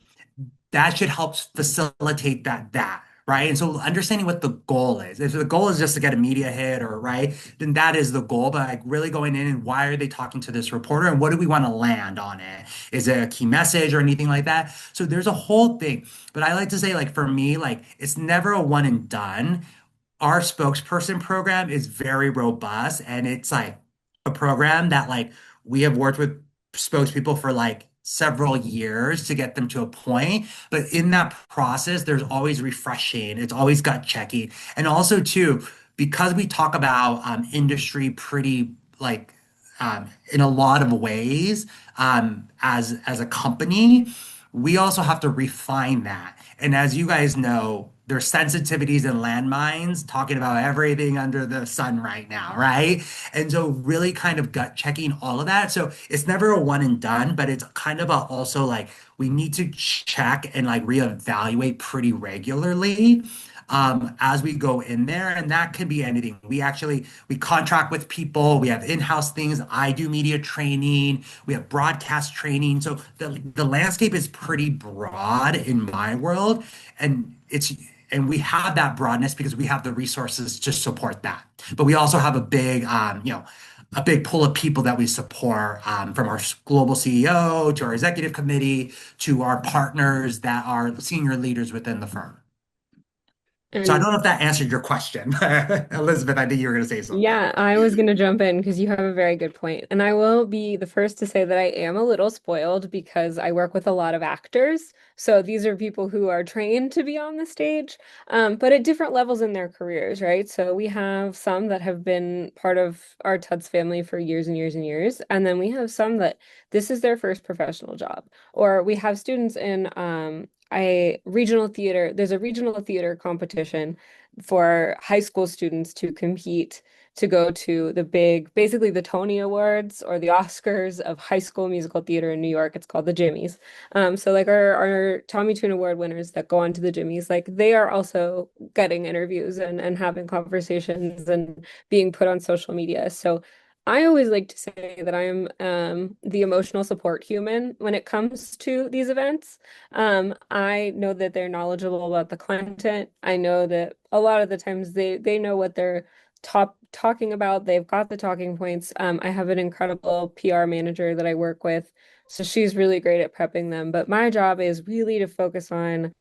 That should help facilitate that, right? And so understanding what the goal is. If the goal is just to get a media hit or right, then that is the goal. But like really going in and why are they talking to this reporter and what do we want to land on it? Is it a key message or anything like that? So there's a whole thing. But I like to say, like for me, like it's never a one and done. Our spokesperson program is very robust and it's like a program that like we have worked with spokespeople for like several years to get them to a point. But in that process, there's always refreshing. It's always gut checking. And also too, because we talk about industry pretty like in a lot of ways as a company, we also have to refine that. And as you guys know, there's sensitivities and landmines talking about everything under the sun right now, right? And so really kind of gut checking all of that. So it's never a one and done, but it's kind of also like we need to check and like reevaluate pretty regularly as we go in there. And that can be anything. We contract with people, we have in-house things. I do media training, we have broadcast training. So the landscape is pretty broad in my world. And we have that broadness because we have the resources to support that. But we also have a big pool of people that we support, from our global CEO to our executive committee to our partners that are senior leaders within the firm. So I And don't know if that answered your question. Elizabeth, I think you were going to say something. yeah, I was going to jump in because you have a very good point. And I will be the first to say that I am a little spoiled because I work with a lot of actors. So these are people who are trained to be on the stage, but at different levels in their careers, right? So we have some that have been part of our Tuds family for years and years and years. And then we have some that this is their first professional job. Or we have students in a regional theater. There's a regional theater competition for high school students to compete to go to the big, basically the Tony Awards or the Oscars of high school musical theater in New York. It's called the Jimmies. So like our Tommy Tune Award winners that go on to the Jimmies, like they are also getting interviews and having conversations and being put on social media. So I always like to say that I'm the emotional support human when it comes to these events. I know that they're knowledgeable about the content. I know that a lot of the times they know what they're talking about. They've got the talking points. I have an incredible PR manager that I work with, so she's really great at prepping them. But my job is really to focus on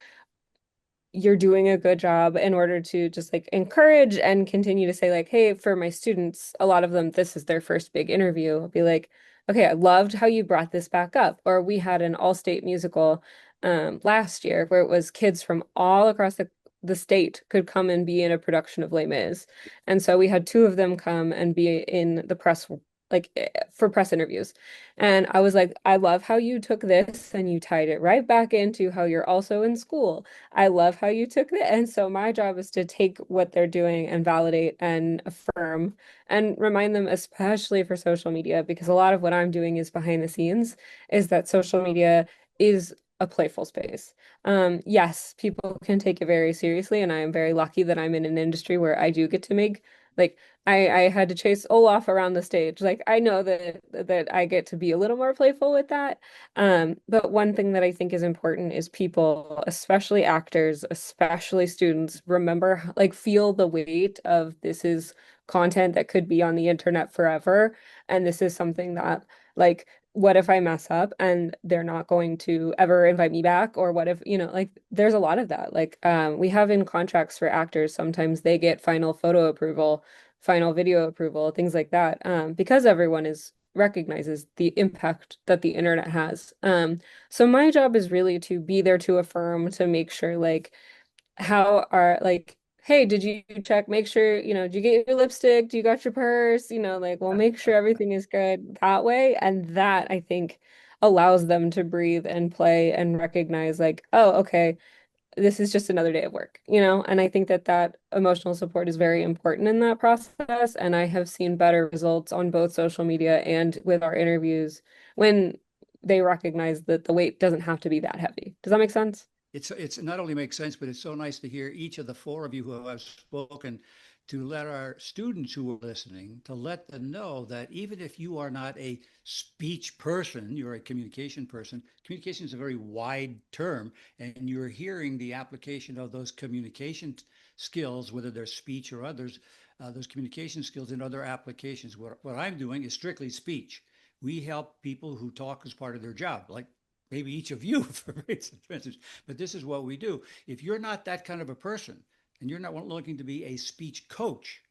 you're doing a good job in order to just like encourage and continue to say like, hey, for my students, a lot of them, this is their first big interview. I'll be like, okay, I loved how you brought this back up. Or we had an all-state musical last year where it was kids from all across the state could come and be in a production of Les Mis. And so we had two of them come and be in the press like for press interviews. And I was like, I love how you took this and you tied it right back into how you're also in school. I love how you took it. And so my job is to take what they're doing and validate and affirm and remind them, especially for social media, because a lot of what I'm doing is behind the scenes, is that social media is a playful space. Yes, people can take it very seriously, and I am very lucky that I'm in an industry where I do get to make like I had to chase Olaf around the stage. Like I know that I get to be a little more playful with that. But one thing that I think is important is people, especially actors, especially students, remember like feel the weight of this is content that could be on the internet forever. And this is something that like what if I mess up and they're not going to ever invite me back? Or what if, like there's a lot of that. Like we have in contracts for actors, sometimes they get final photo approval, final video approval, things like that, because everyone is recognizes the impact that the internet has. So my job is really to be there to affirm, to make sure like how are like, hey, did you check, make sure, did you get your lipstick? Do you got your purse? Like we'll make sure everything is good that way. And that I think allows them to breathe and play and recognize like, oh, okay, this is just another day of work, and I think that that emotional support is very important in that process. And I have seen better results on both social media and with our interviews when they recognize that the weight doesn't have to be that heavy. Does that make sense? It's not only makes sense, but it's so nice to hear each of the four of you who have spoken, to let our students who are listening, to let them know that even if you are not a speech person, you're a communication person. Communication is a very wide term, and you're hearing the application of those communication skills, whether they're speech or others, those communication skills in other applications. What I'm doing is strictly speech. We help people who talk as part of their job, like maybe each of you for instance, but this is what we do. If you're not that kind of a person and you're not looking to be a speech coach,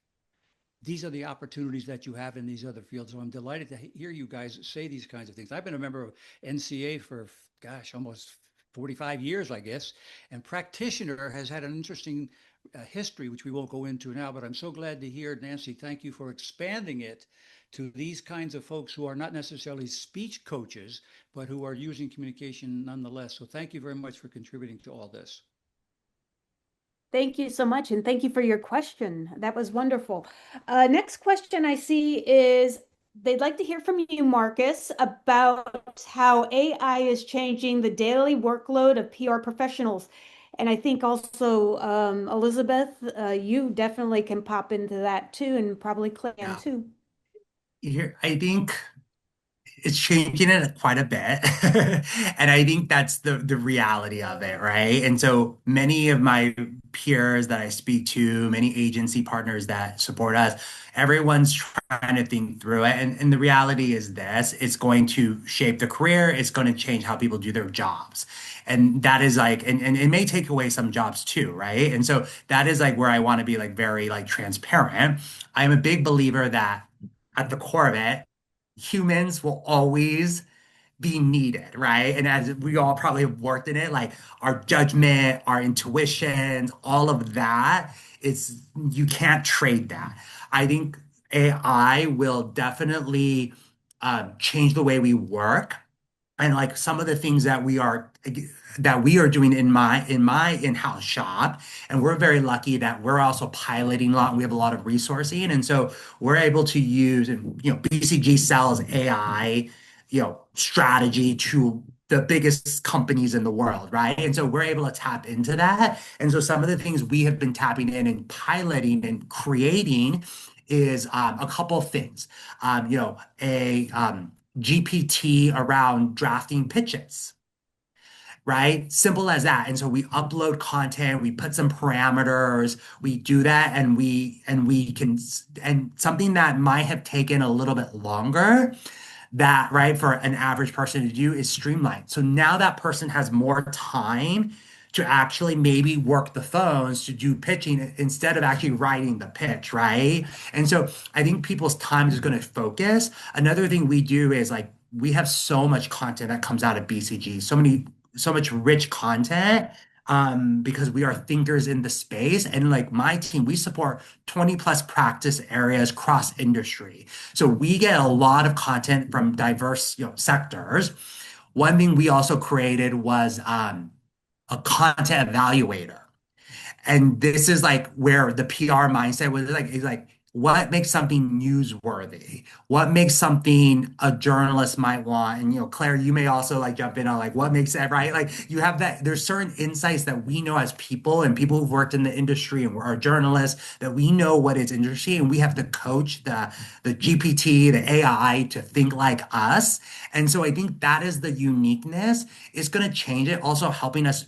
these are the opportunities that you have in these other fields. So I'm delighted to hear you guys say these kinds of things. I've been a member of NCA for, gosh, almost 45 years, I guess. And practitioner has had an interesting history, which we won't go into now, but I'm so glad to hear, Nancy, thank you for expanding it to these kinds of folks who are not necessarily speech coaches, but who are using communication nonetheless. So thank you very much for contributing to all this. Thank you so much, and thank you for your question. That was wonderful. Next question I see is they'd like to hear from you, Marcus, about how AI is changing the daily workload of PR professionals. And I think also, Elizabeth, you definitely can pop into that too, and probably Clam Yeah. too. Here, I think it's changing it quite a bit. And I think that's the reality of it, right? And so many of my peers that I speak to, many agency partners that support us, everyone's trying to think through it. And the reality is this, it's going to shape the career, it's going to change how people do their jobs. And that is like, and it may take away some jobs too, right? And so that is like where I want to be like very like transparent. I'm a big believer that at the core of it, humans will always be needed, right? And as we all probably have worked in it, like our judgment, our intuitions, all of that, it's you can't trade that. I think AI will definitely change the way we work and like some of the things that we are doing in my in-house shop, and we're very lucky that we're also piloting a lot and we have a lot of resourcing, and so we're able to use, and BCG sells AI strategy to the biggest companies in the world, right? And so we're able to tap into that, and so some of the things we have been tapping in and piloting and creating is a couple of things. A GPT around drafting pitches, right? Simple as that. And so we upload content, we put some parameters, we do that, and we can, and something that might have taken a little bit longer, that right for an average person to do, is streamlined. So now that person has more time to actually maybe work the phones to do pitching instead of actually writing the pitch, right? And so I think people's time is going to focus. Another thing we do is like we have so much content that comes out of BCG, so much rich content, because we are thinkers in the space. And like my team, we support 20 plus practice areas cross industry. So we get a lot of content from diverse, sectors. One thing we also created was a content evaluator. And this is like where the PR mindset was like, is like, what makes something newsworthy? What makes something a journalist might want? And Claire, you may also like jump in on like what makes it right. Like you have that. There's certain insights that we know as people and people who've worked in the industry and are journalists, that we know what is industry, and we have to coach the GPT, the AI to think like us. And so I think that is the uniqueness. It's going to change it. Also helping us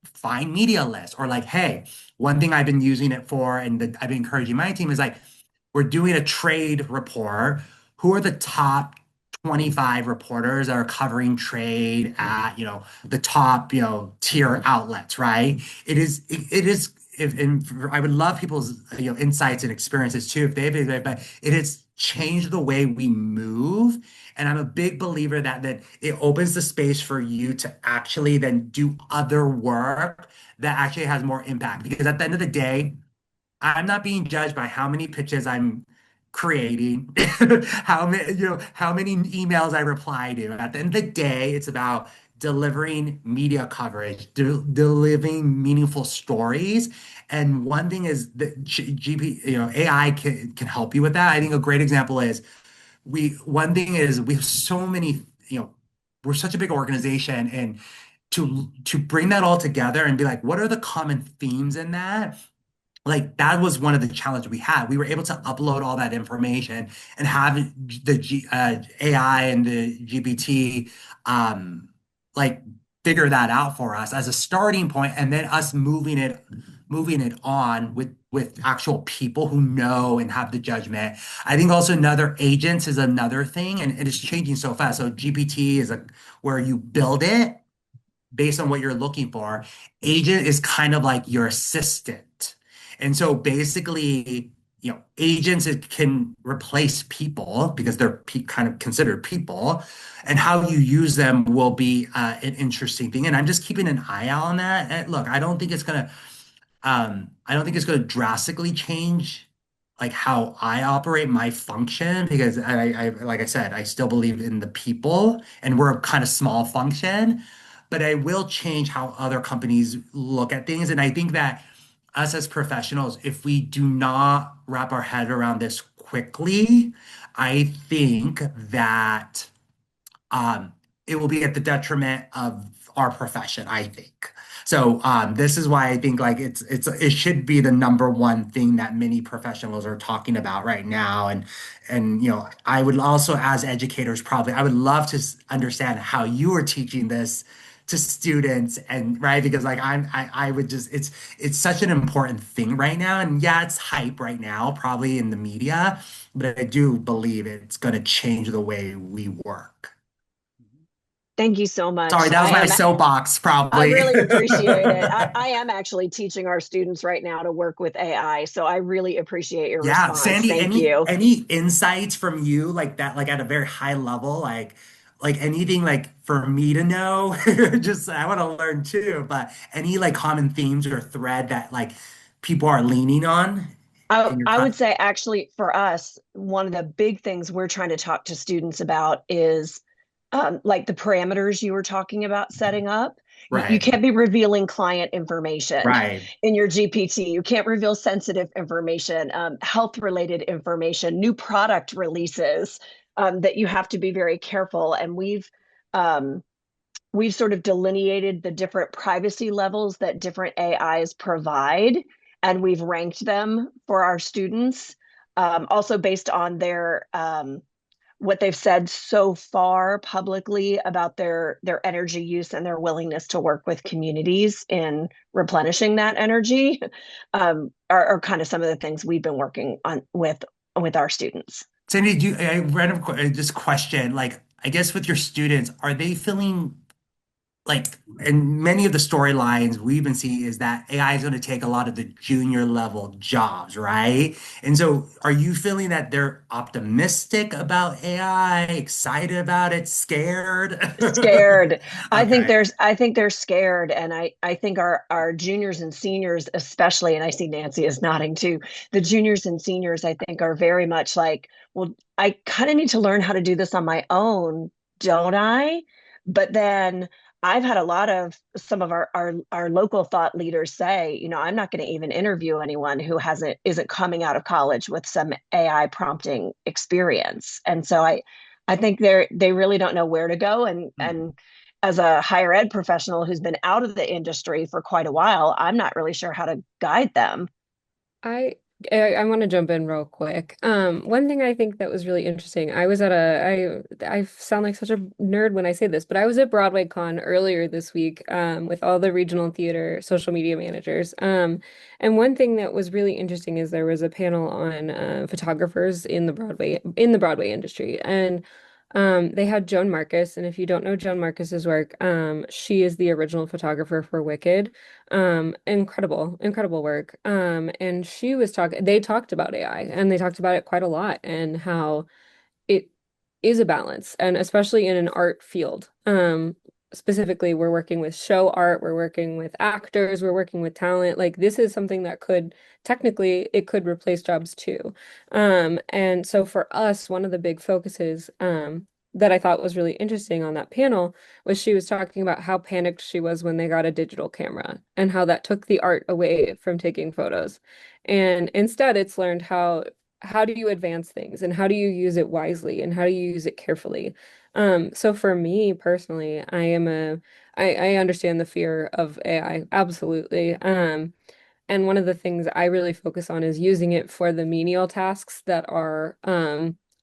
find media lists, or like, hey, one thing I've been using it for, and that I've been encouraging my team, is like, we're doing a trade report. Who are the top 25 reporters that are covering trade at, the top, tier outlets, right? It is, if, and I would love people's, insights and experiences too, if but it has changed the way we move. And I'm a big believer that it opens the space for you to actually then do other work that actually has more impact. Because at the end of the day, I'm not being judged by how many pitches I'm creating, how many emails I reply to. At the end of the day, it's about delivering media coverage, delivering meaningful stories. And one thing is that AI can help you with that. I think a great example is one thing is we have so many, we're such a big organization, and to bring that all together and be like, what are the common themes in that? Like that was one of the challenges we had. We were able to upload all that information and have AI and the GPT like figure that out for us as a starting point, and then us moving it on with actual people who know and have the judgment. I think also another agents is another thing, and it's changing so fast. So GPT is where you build it based on what you're looking for. Agent is kind of like your assistant. And so basically, agents can replace people because they're kind of considered people, and how you use them will be an interesting thing. And I'm just keeping an eye out on that. And look, I don't think it's gonna drastically change like how I operate my function, because like I said, I still believe in the people, and we're a kind of small function. but it will change how other companies look at things. And I think that us as professionals, if we do not wrap our head around this quickly, I think that um, it will be at the detriment of our profession, I think. So this is why I think like it should be the number one thing that many professionals are talking about right now. And you know, I would also, as educators, probably I would love to understand how you are teaching this to students, and right, because like I would just it's such an important thing right now. And yeah, it's hype right now, probably in the media, but I do believe it's going to change the way we work. Thank you so much. Sorry, that was my soapbox, I probably. really appreciate it. I am actually teaching our students right now to work with AI, so I really appreciate your Yeah, response. Sandy, Thank you. any insights from you like that, like at a very high level, like anything like for me to know? Just I want to learn too, but any like common themes or thread that like people are leaning on I, in your I would class? say actually for us, one of the big things we're trying to talk to students about is like the parameters you were talking about setting up. You Right, can't be revealing client information right. in your GPT. You can't reveal sensitive information, health related information, new product releases that you have to be very careful. And um, we've sort of delineated the different privacy levels that different AIs provide, and we've ranked them for our students, also based on their what they've said so far publicly about their energy use and their willingness to work with communities in replenishing that energy, are kind of some of the things we've been working on with our students. Sandy, I read this question, like I guess with your students, are they feeling like in many of the storylines we even see is that AI is going to take a lot of the junior level jobs, right? And so are you feeling that they're optimistic about AI, excited about it, scared? Scared. Okay. I think they're scared, and I think our juniors and seniors especially, and I see Nancy is nodding too. The juniors and seniors I think are very much like, well, I kind of need to learn how to do this on my own, don't I? But then I've had a lot of some of our local thought leaders say, you know, I'm not going to even interview anyone who isn't coming out of college with some AI prompting experience. And so I think they really don't know where to go. And as a higher ed professional who's been out of the industry for quite a while, I'm not really sure how to guide them. I I want to jump in real quick. One thing I think that was really interesting. I was at I sound like such a nerd when I say this, but I was at Broadway Con earlier this week with all the regional theater social media managers. And one thing that was really interesting is there was a panel on photographers in the Broadway industry, and they had Joan Marcus, and if you don't know Joan Marcus's work, she is the original photographer for Wicked. Incredible work. And they talked about AI and they talked about it quite a lot and how it is a balance, and especially in an art field. Specifically, we're working with show art, we're working with actors, we're working with talent. Like this is something that could technically it could replace jobs too. And so for us, one of the big focuses that I thought was really interesting on that panel was she was talking about how panicked she was when they got a digital camera and how that took the art away from taking photos. And instead, it's learned how do you advance things and how do you use it wisely and how do you use it carefully. So for me personally, I understand the fear of AI, absolutely. And one of the things I really focus on is using it for the menial tasks that are,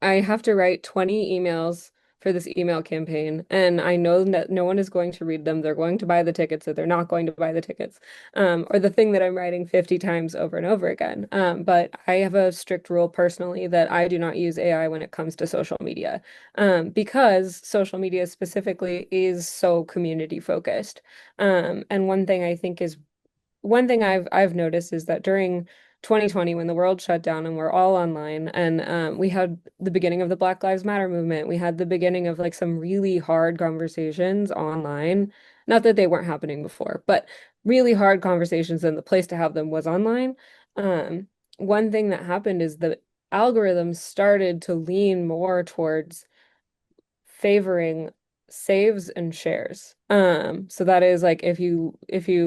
I have to write 20 emails for this email campaign, and I know that no one is going to read them. They're going to buy the tickets, or they're not going to buy the tickets, or the thing that I'm writing 50 times over and over again. But I have a strict rule personally that I do not use AI when it comes to social media, because social media specifically is so community focused. And one thing I've noticed is that during 2020, when the world shut down and we're all online, and we had the beginning of the Black Lives Matter movement, we had the beginning of like some really hard conversations online. Not that they weren't happening before, but really hard conversations, and the place to have them was online. One thing that happened is the algorithms started to lean more towards favoring saves and shares. So that is like if you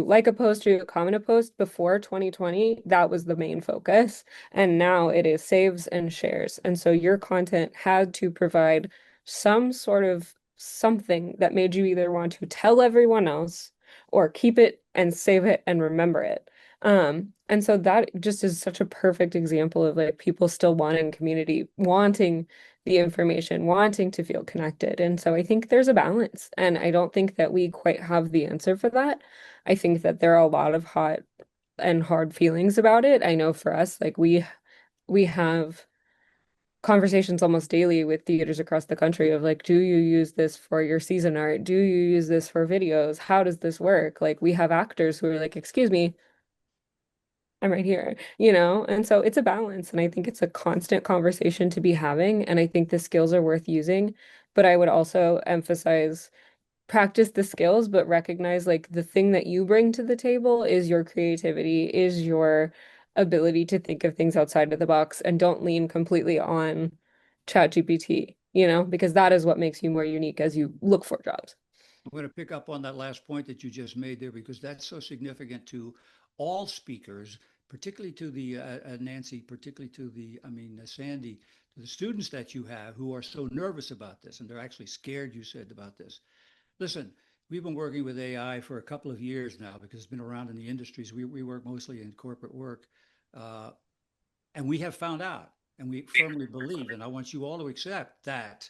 like a post or you comment a post before 2020, that was the main focus. And now it is saves and shares. And so your content had to provide some sort of something that made you either want to tell everyone else or keep it and save it and remember it. And so that just is such a perfect example of like people still wanting community, wanting the information, wanting to feel connected. And so I think there's a balance. And I don't think that we quite have the answer for that. I think that there are a lot of hot and hard feelings about it. I know for us, like we have conversations almost daily with theaters across the country of like, do you use this for your season art? Do you use this for videos? How does this work? Like we have actors who are like, excuse me, I'm right here, you know? And so it's a balance. And I think it's a constant conversation to be having. And I think the skills are worth using. But I would also emphasize practice the skills, but recognize like the thing that you bring to the table is your creativity, is your ability to think of things outside of the box and don't lean completely on ChatGPT, you know, because that is what makes you more unique as you look for jobs. I'm going to pick up on that last point that you just made there because that's so significant to all speakers, particularly to the Nancy, particularly to the, Sandy, to the students that you have who are so nervous about this and they're actually scared, you said, about this. Listen, we've been working with AI for a couple of years now because it's been around in the industries. We work mostly in corporate work. And we have found out, and we firmly believe, and I want you all to accept that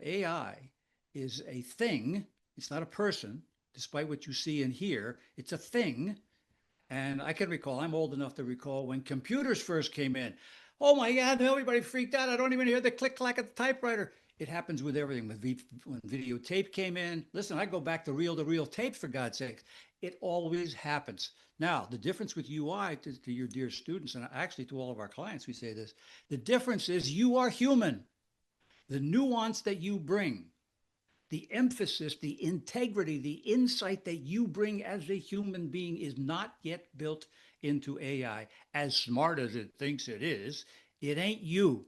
AI is a thing. It's not a person, despite what you see and hear. It's a thing. And I can recall, I'm old enough to recall when computers first came in. Oh my God, everybody freaked out. I don't even hear the click clack of the typewriter. It happens with everything. When videotape came in, listen, I go back to reel tapes for God's sake. It always happens. Now, the difference with UI to your dear students, and actually to all of our clients, we say this, the difference is you are human. The nuance that you bring, the emphasis, the integrity, the insight that you bring as a human being is not yet built into AI. As smart as it thinks it is, it ain't you.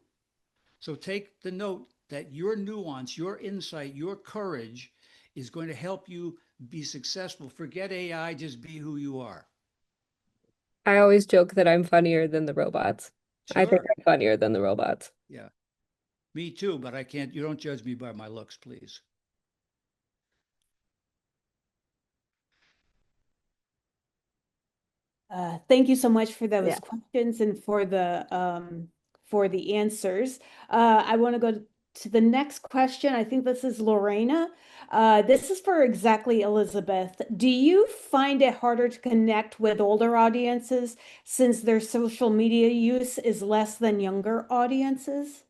So take the note that your nuance, your insight, your courage is going to help you be successful. Forget AI, just be who you are. I always joke that I'm funnier than the robots. I think Sure. I'm funnier than the robots. Yeah. Me too, but I can't, you don't judge me by my looks, please. Thank you so much for Yeah. those questions and for the answers. I want to go to the next question. I think this is Lorena. This is for exactly Elizabeth. Do you find it harder to connect with older audiences since their social media use is less than younger audiences?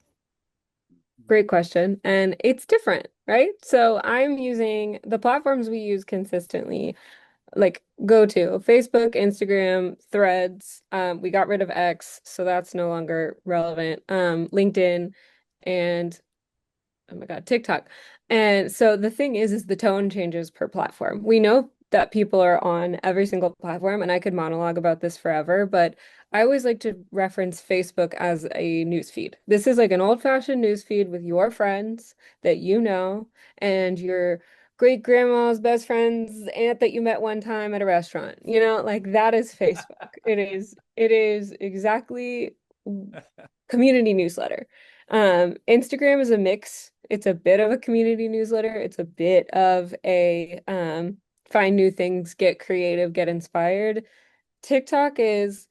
Great question. And it's different, right? So I'm using the platforms we use consistently, like go to Facebook, Instagram, Threads. We got rid of X, so that's no longer relevant. LinkedIn and oh my God, TikTok. And so the thing is the tone changes per platform. We know that people are on every single platform, and I could monologue about this forever, but I always like to reference Facebook as a news feed. This is like an old-fashioned news feed with your friends that you know and your great grandma's best friend's aunt that you met one time at a restaurant. You know, like that is Facebook. It is exactly community newsletter. Instagram is a mix. It's a bit of a community newsletter. It's a bit of a find new things, get creative, get inspired. TikTok is,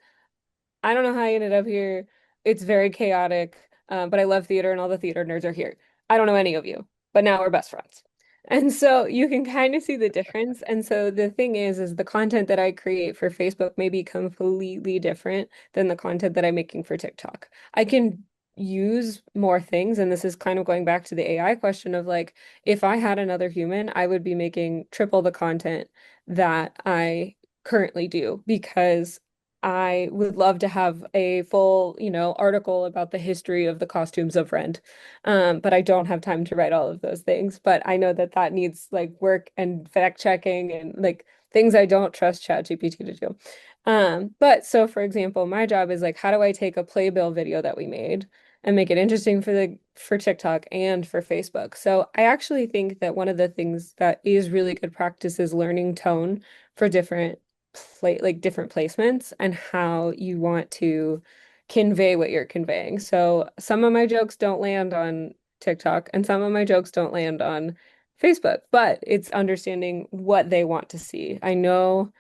I don't know how I ended up here. It's very chaotic, but I love theater and all the theater nerds are here. I don't know any of you, but now we're best friends. And so you can kind of see the difference. And so the thing is the content that I create for Facebook may be completely different than the content that I'm making for TikTok. I can use more things, and this is kind of going back to the AI question of like, if I had another human, I would be making triple the content that I currently do because I would love to have a full, you know, article about the history of the costumes of Rent. But I don't have time to write all of those things. But I know that that needs like work and fact checking and like things I don't trust ChatGPT to do. But so for example, my job is like, how do I take a playbill video that we made and make it interesting for TikTok and for Facebook. So I actually think that one of the things that is really good practice is learning tone for different placements and how you want to convey what you're conveying. So some of my jokes don't land on TikTok and some of my jokes don't land on Facebook, but it's understanding what they want to see. I know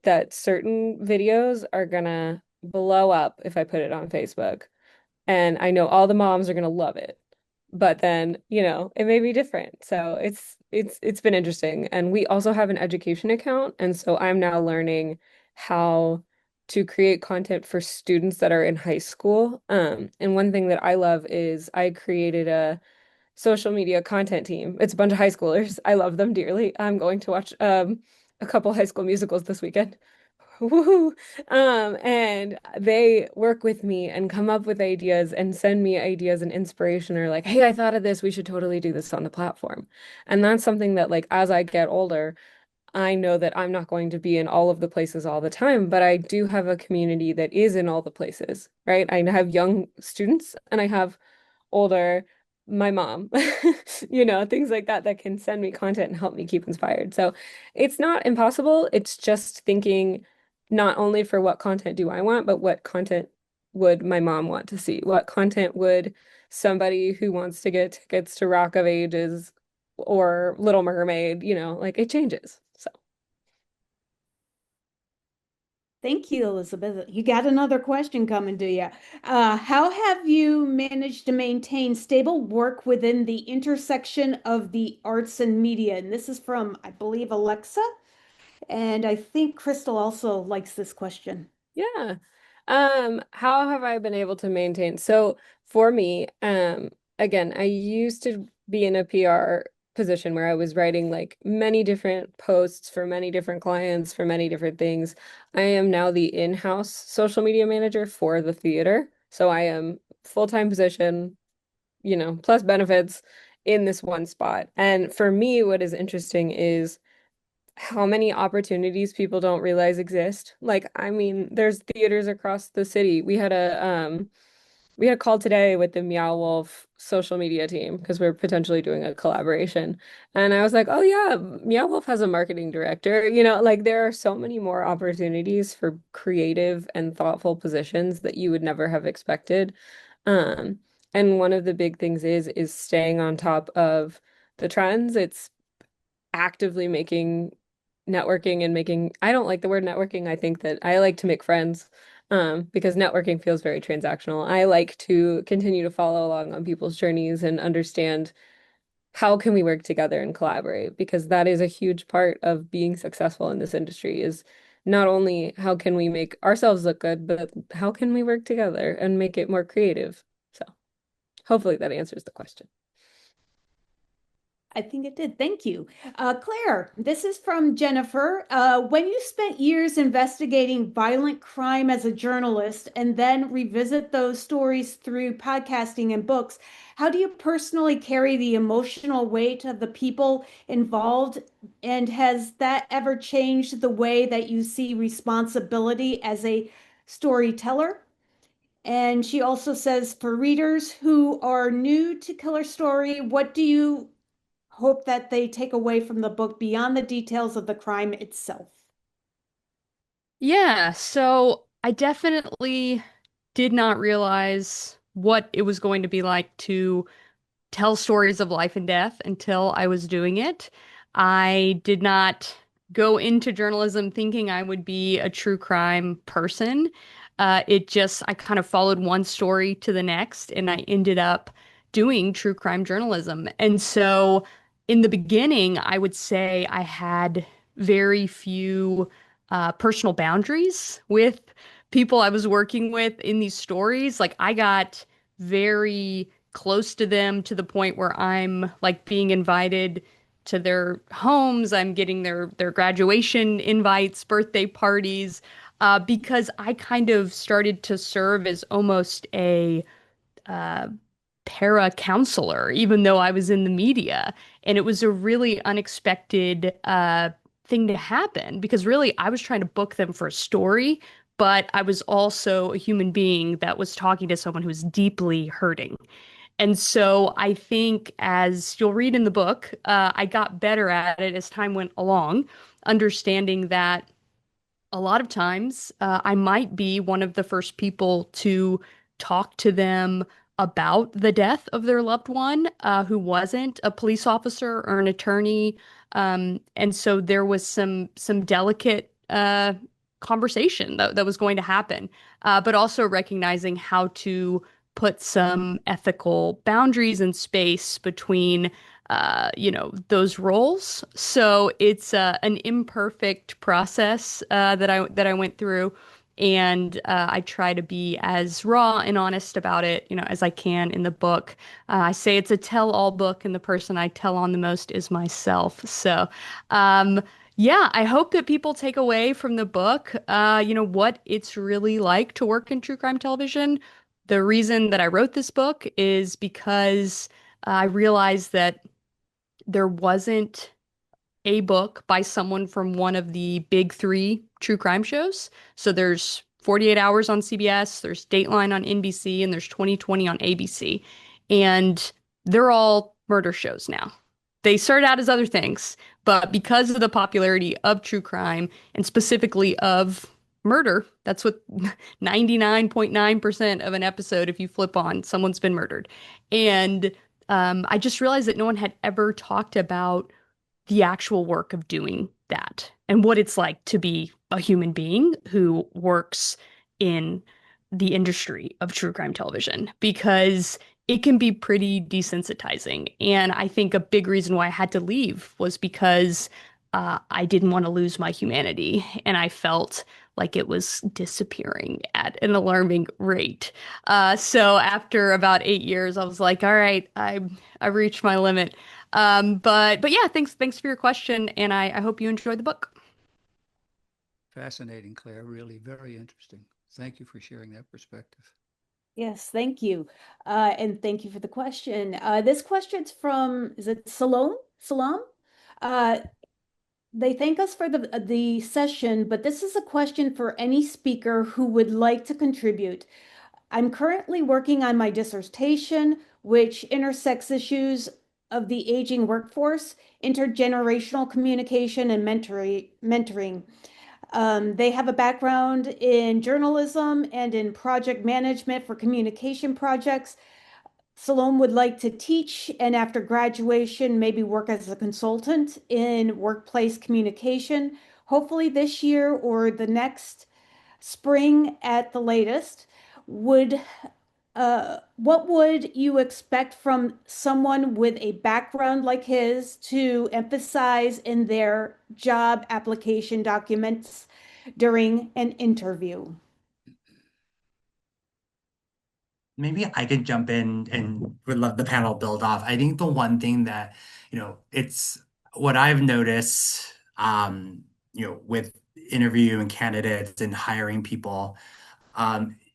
that certain videos are gonna blow up if I put it on Facebook. And I know all the moms are gonna love it. But then, it may be different. So it's been interesting. And we also have an education account. And so I'm now learning how to create content for students that are in high school. And one thing that I love is I created a social media content team. It's a bunch of high schoolers. I love them dearly. I'm going to watch a couple high school musicals this weekend. Woohoo! And they work with me and come up with ideas and send me ideas and inspiration or like, hey, I thought of this. We should totally do this on the platform. And that's something that like as I get older, I know that I'm not going to be in all of the places all the time, but I do have a community that is in all the places, right? I have young students and I have older, my mom, things like that that can send me content and help me keep inspired. So it's not impossible. It's just thinking not only for what content do I want, but what content would my mom want to see? What content would somebody who wants to get tickets to Rock of Ages or Little Mermaid, like it changes. So Thank you, Elizabeth. You got another question coming to you. How have you managed to maintain stable work within the intersection of the arts and media? And this is from, I believe, Alexa. And I think Crystal also likes this question. yeah. How have I been able to maintain? So for me, again, I used to be in a PR position where I was writing like many different posts for many different clients for many different things. I am now the in-house social media manager for the theater. So I am full-time position, plus benefits in this one spot. And for me, what is interesting is how many opportunities people don't realize exist. Like, I mean, there's theaters across the city. We had a call today with the Meow Wolf social media team because we're potentially doing a collaboration. And I was like, oh yeah, Meow Wolf has a marketing director. Like there are so many more opportunities for creative and thoughtful positions that you would never have expected. Um, and one of the big things is staying on top of the trends. It's actively making networking and making, I don't like the word networking. I think that I like to make friends because networking feels very transactional. I like to continue to follow along on people's journeys and understand how can we work together and collaborate because that is a huge part of being successful in this industry is not only how can we make ourselves look good, but how can we work together and make it more creative. So hopefully that answers the question. I think it did. Thank you. Claire, this is from Jennifer. When you spent years investigating violent crime as a journalist and then revisit those stories through podcasting and books, how do you personally carry the emotional weight of the people involved? And has that ever changed the way that you see responsibility as a storyteller? And she also says, for readers who are new to Killer Story, what do you hope that they take away from the book beyond the details of the crime itself? Yeah, so I definitely did not realize what it was going to be like to tell stories of life and death until I was doing it. I did not go into journalism thinking I would be a true crime person. I kind of followed one story to the next, and I ended up doing true crime journalism. And so in the beginning, I would say I had very few personal boundaries with people I was working with in these stories. Like I got very close to them to the point where I'm like being invited to their homes. I'm getting their graduation invites, birthday parties, because I kind of started to serve as almost a uh, para counselor, even though I was in the media. And it was a really unexpected thing to happen because really I was trying to book them for a story, but I was also a human being that was talking to someone who was deeply hurting. And so I think, as you'll read in the book, I got better at it as time went along, understanding that a lot of times I might be one of the first people to talk to them about the death of their loved one who wasn't a police officer or an attorney. And so there was some delicate conversation that was going to happen, but also recognizing how to put some ethical boundaries and space between those roles. So it's an imperfect process that I went through, and I try to be as raw and honest about it, as I can in the book. I say it's a tell-all book, and the person I tell on the most is myself. So, yeah, I hope that people take away from the book, what it's really like to work in true crime television. The reason that I wrote this book is because I realized that there wasn't a book by someone from one of the big three true crime shows. So there's 48 Hours on CBS, there's Dateline on NBC, and there's 2020 on ABC. And they're all murder shows now. They started out as other things, but because of the popularity of true crime and specifically of murder, that's what 99.9% of an episode, if you flip on, someone's been murdered. And I just realized that no one had ever talked about the actual work of doing that and what it's like to be a human being who works in the industry of true crime television, because it can be pretty desensitizing. And I think a big reason why I had to leave was because I didn't want to lose my humanity, and I felt like it was disappearing at an alarming rate. So after about 8 years, I was like, all right, I've reached my limit. But yeah, thanks for your question, and I hope you enjoyed the book. Fascinating, Claire. Really very interesting. Thank you for sharing that perspective. Yes, thank you. And thank you for the question. This question's from, is it Salom? Salam? They thank us for the session, but this is a question for any speaker who would like to contribute. I'm currently working on my dissertation, which intersects issues of the aging workforce, intergenerational communication, and mentoring. They have a background in journalism and in project management for communication projects. Salome would like to teach, and after graduation, maybe work as a consultant in workplace communication, hopefully this year or the next spring at the latest. What would you expect from someone with a background like his to emphasize in their job application documents during an interview? Maybe I could jump in and would love the panel build off. I think the one thing that, it's what I've noticed, with interviewing candidates and hiring people.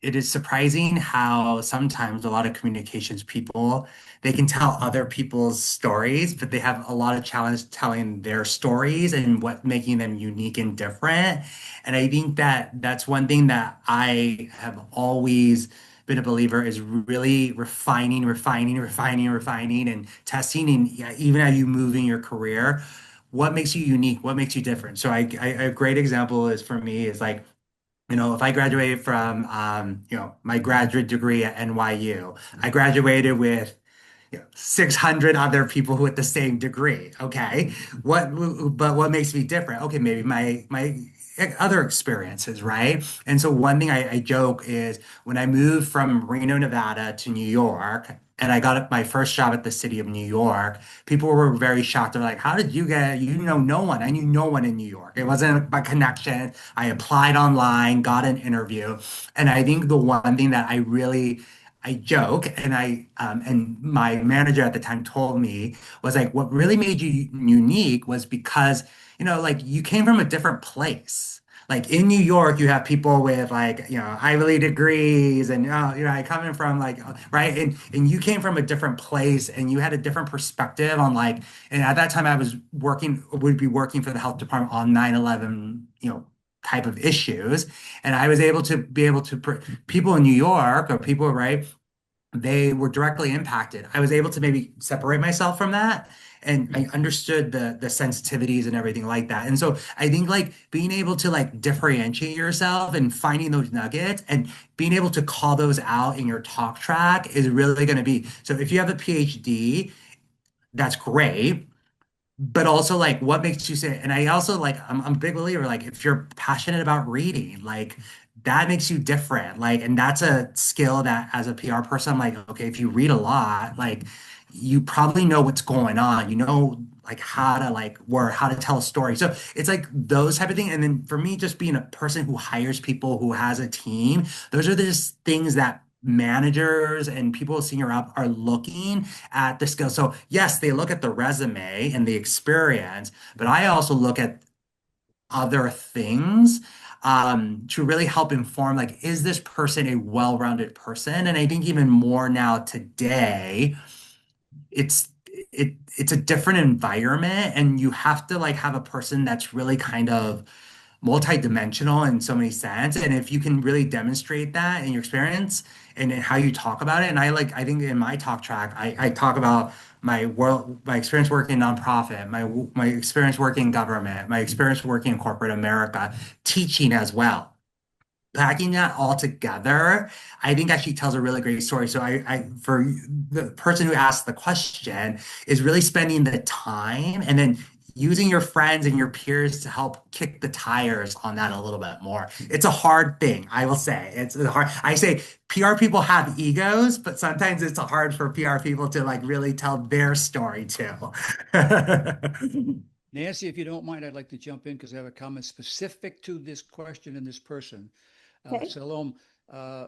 It is surprising how sometimes a lot of communications people, they can tell other people's stories, but they have a lot of challenge telling their stories and what making them unique and different. And I think that that's one thing that I have always been a believer is really refining and testing. And yeah, even as you move in your career, what makes you unique? What makes you different? So a great example is for me is like, if I graduated from, my graduate degree at NYU, I graduated with 600 other people with the same degree. Okay. But what makes me different? Okay. Maybe my other experiences, right? And so one thing I joke is when I moved from Reno, Nevada to New York, and I got my first job at the city of New York, people were very shocked. They're like, how did you get, no one. I knew no one in New York. It wasn't by connection. I applied online, got an interview. And I think the one thing that I joke, and and my manager at the time told me was like, what really made you unique was because, like you came from a different place. Like in New York, you have people with like, Ivy League degrees and, I coming from like, right. And you came from a different place and you had a different perspective on like, and at that time I would be working for the health department on 9/11, type of issues. And I was able to people in New York or people, right? They were directly impacted. I was able to maybe separate myself from that. And I understood the sensitivities and everything like that. And so I think like being able to like differentiate yourself and finding those nuggets and being able to call those out in your talk track is really going to be. So if you have a PhD, that's great. But also like what makes you say, and I also like I'm a big believer, like if you're passionate about reading, like that makes you different. Like, and that's a skill that as a PR person, I'm like, okay, if you read a lot, like you probably know what's going on. You know like how to like word, how to tell a story. So it's like those type of things. And then for me, just being a person who hires people, who has a team, those are just things that managers and people senior up are looking at the skill. So yes, they look at the resume and the experience, but I also look at other things to really help inform, like, is this person a well-rounded person? And I think even more now today, it's it's a different environment, and you have to like have a person that's really kind of multidimensional in so many sense. And if you can really demonstrate that in your experience and in how you talk about it, and I think in my talk track, I talk about my experience working in nonprofit, my experience working in government, my experience working in corporate America, teaching as well. Packing that all together, I think actually tells a really great story. So for the person who asked the question is really spending the time and then using your friends and your peers to help kick the tires on that a little bit more. It's a hard thing, I will say. It's a hard. I say PR people have egos, but sometimes it's hard for PR people to like really tell their story too. Nancy, if you don't mind, I'd like to jump in because I have a comment specific to this question and this person. Okay. Salome, uh,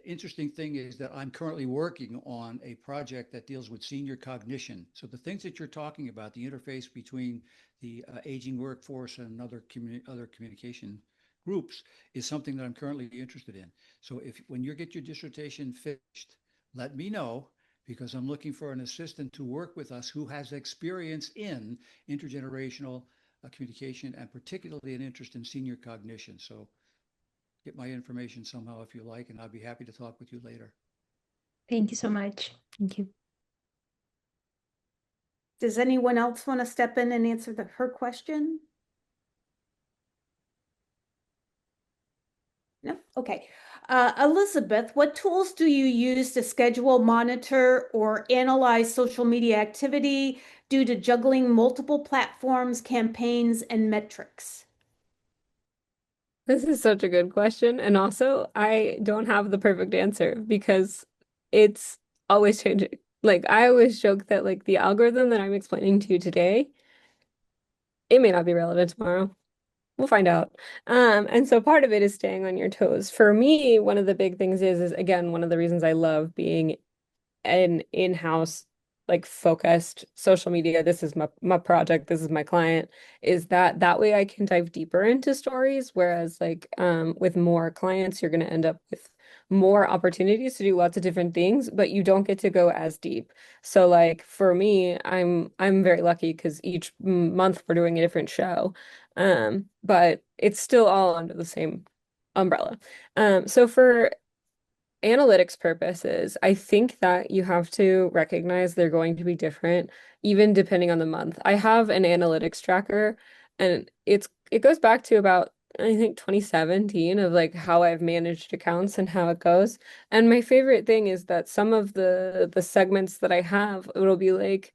interesting thing is that I'm currently working on a project that deals with senior cognition. So the things that you're talking about, the interface between the aging workforce and other communication groups, is something that I'm currently interested in. So if when you get your dissertation finished, let me know because I'm looking for an assistant to work with us who has experience in intergenerational communication and particularly an interest in senior cognition. So get my information somehow if you like, and I'd be happy to talk with you later. Thank you so much. Thank you. Does anyone else want to step in and answer her question? No? Okay. Elizabeth, what tools do you use to schedule, monitor, or analyze social media activity due to juggling multiple platforms, campaigns, and metrics? This is such a good question. And also, I don't have the perfect answer because it's always changing. Like, I always joke that, like, the algorithm that I'm explaining to you today, it may not be relevant tomorrow. We'll find out. And so part of it is staying on your toes. For me, one of the big things is again, one of the reasons I love being an in-house like focused social media. This is my project, this is my client, is that way I can dive deeper into stories, whereas like with more clients you're going to end up with more opportunities to do lots of different things, but you don't get to go as deep. So like for me, I'm very lucky because each month we're doing a different show. But it's still all under the same umbrella. So for analytics purposes, I think that you have to recognize they're going to be different, even depending on the month. I have an analytics tracker, and it goes back to about I think 2017 of like how I've managed accounts and how it goes. And my favorite thing is that some of the segments that I have, it'll be like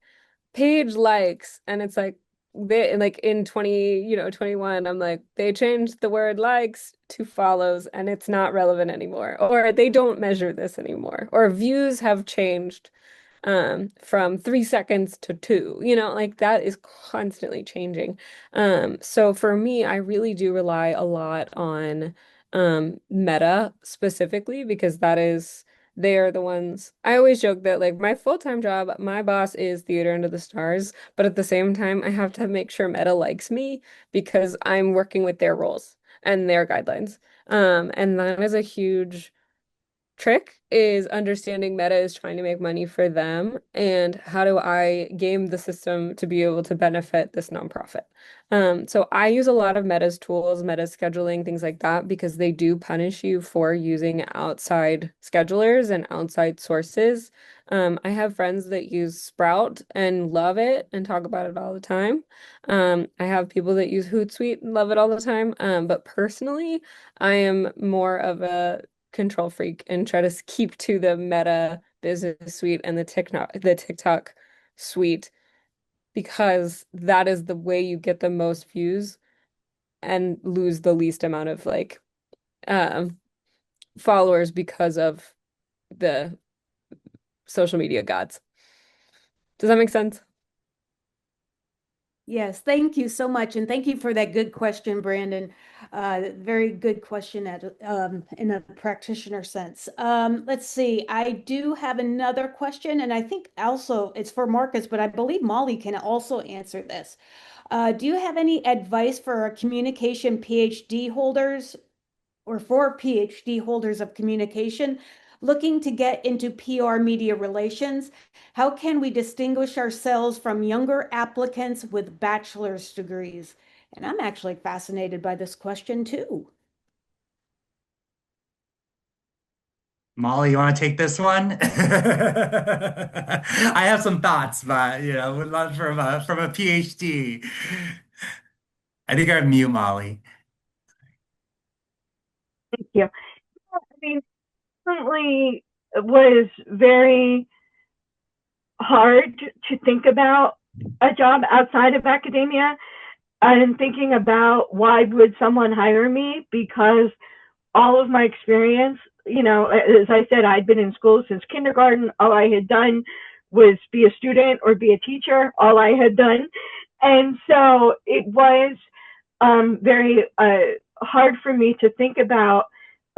page likes, and it's like they like in 21 I'm like they changed the word likes to follows and it's not relevant anymore, or they don't measure this anymore, or views have changed from 3 seconds to two, like that is constantly changing. So for me, I really do rely a lot on Meta specifically because they are the ones. I always joke that like my full-time job, my boss is Theater Under the Stars, but at the same time, I have to make sure Meta likes me because I'm working with their rules and their guidelines. And that is a huge trick is understanding Meta is trying to make money for them, and how do I game the system to be able to benefit this nonprofit? So I use a lot of Meta's tools, Meta scheduling, things like that, because they do punish you for using outside schedulers and outside sources. I have friends that use Sprout and love it and talk about it all the time. I have people that use Hootsuite and love it all the time. But personally, I am more of a control freak and try to keep to the Meta business suite and the TikTok suite because that is the way you get the most views and lose the least amount of like um followers because of the social media gods. Does that make sense? Yes, thank you so much. And thank you for that good question, Brandon. Very good question in a practitioner sense. Let's see. I do have another question, and I think also it's for Marcus, but I believe Molly can also answer this. Do you have any advice for our communication PhD holders or for PhD holders of communication looking to get into PR media relations? How can we distinguish ourselves from younger applicants with bachelor's degrees? And I'm actually fascinated by this question too. Molly, you want to take this one? I have some thoughts, but would love from a PhD. I think I'm mute, Molly. Thank you. I mean, certainly was very hard to think about a job outside of academia and thinking about why would someone hire me, because all of my experience, as I said, I'd been in school since kindergarten. All I had done was be a student or be a teacher, all I had done. And so it was very hard for me to think about,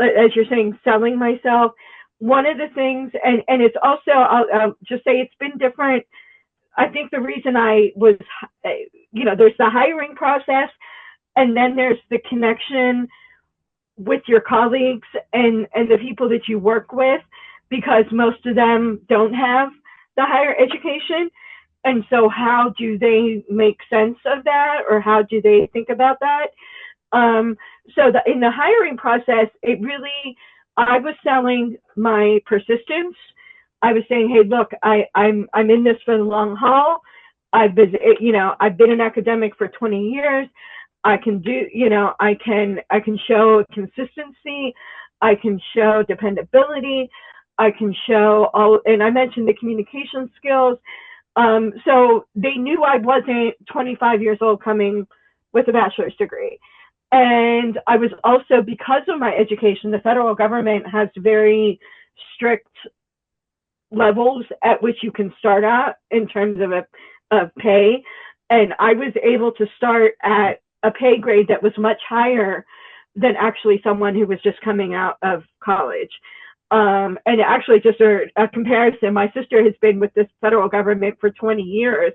as you're saying, selling myself. One of the things, and it's also, I'll just say it's been different. I think the reason I was, there's the hiring process, and then there's the connection with your colleagues and the people that you work with, because most of them don't have the higher education. And so how do they make sense of that, or how do they think about that? So in the hiring process, it really, I was selling my persistence. I was saying, hey, look, I'm in this for the long haul. I've been an academic for 20 years. I can do, I can show consistency. I can show dependability. I can show all, and I mentioned the communication skills. So they knew I wasn't 25 years old coming with a bachelor's degree. And I was also, because of my education, the federal government has very strict levels at which you can start at in terms of pay. And I was able to start at a pay grade that was much higher than actually someone who was just coming out of college. And actually, just a comparison, my sister has been with this federal government for 20 years,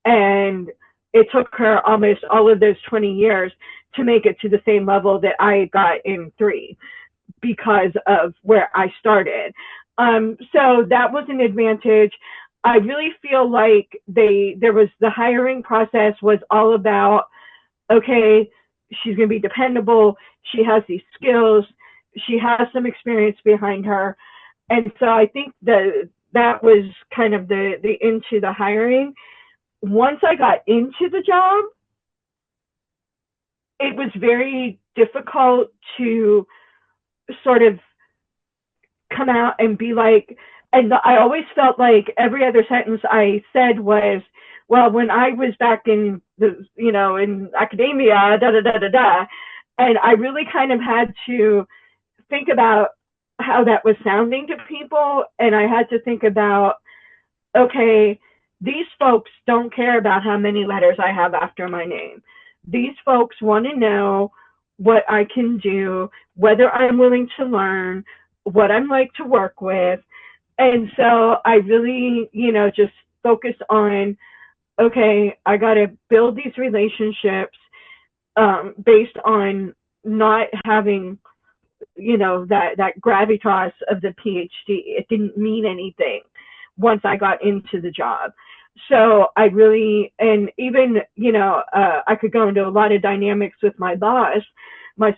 and it took her almost all of those 20 years to make it to the same level that I got in 3 because of where I started. So that was an advantage. I really feel like there was the hiring process was all about, okay, she's going to be dependable. She has these skills. She has some experience behind her. And so I think that was kind of the into the hiring. Once I got into the job, it was very difficult to sort of come out and be like, and I always felt like every other sentence I said was, well, when I was back in in academia, da da da da da, and I really kind of had to think about how that was sounding to people, and I had to think about, okay, these folks don't care about how many letters I have after my name. These folks want to know what I can do, whether I'm willing to learn, what I'm like to work with. And so I really, just focused on, okay, I got to build these relationships based on not having that gravitas of the PhD. It didn't mean anything once I got into the job. So I really, and even, I could go into a lot of dynamics with my boss, my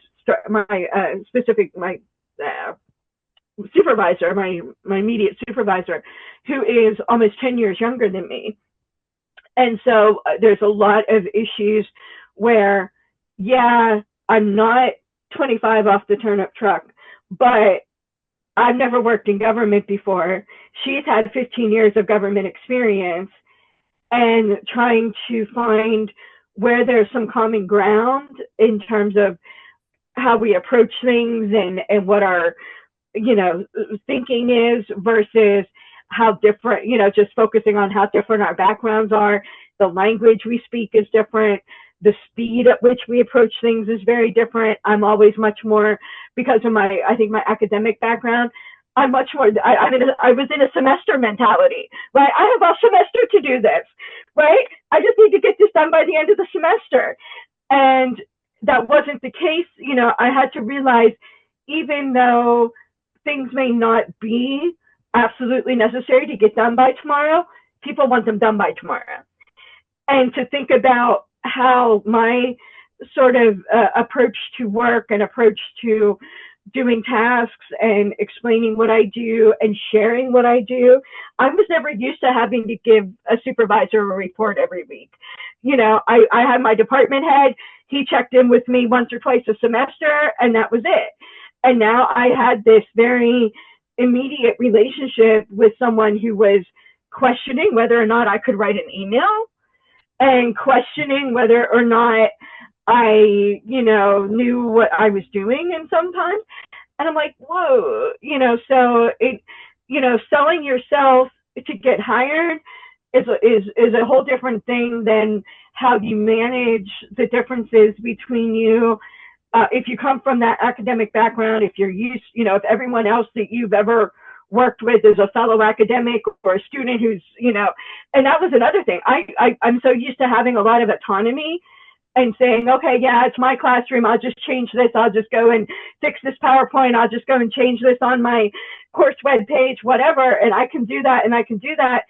supervisor, my immediate supervisor, who is almost 10 years younger than me. And so there's a lot of issues where, yeah, I'm not 25 off the turnip truck, but I've never worked in government before. She's had 15 years of government experience, and trying to find where there's some common ground in terms of how we approach things and what our, thinking is versus how different, just focusing on how different our backgrounds are. The language we speak is different. The speed at which we approach things is very different. I'm always much more, because of my academic background, I'm much more, I was in a semester mentality, right? I have all semester to do this, right? I just need to get this done by the end of the semester. And that wasn't the case. I had to realize, even though things may not be absolutely necessary to get done by tomorrow, people want them done by tomorrow. And to think about how my sort of approach to work and approach to doing tasks and explaining what I do and sharing what I do, I was never used to having to give a supervisor a report every week. I had my department head. He checked in with me once or twice a semester, and that was it. And now I had this very immediate relationship with someone who was questioning whether or not I could write an email, and questioning whether or not I, knew what I was doing in sometimes. And I'm like, whoa, so it, selling yourself to get hired is a whole different thing than how you manage the differences between you. If you come from that academic background, if you're used, if everyone else that you've ever worked with is a fellow academic or a student who's, and that was another thing. I'm so used to having a lot of autonomy and saying, okay, yeah, it's my classroom. I'll just change this. I'll just go and fix this PowerPoint. I'll just go and change this on my course web page, whatever. And I can do that. And I can do that.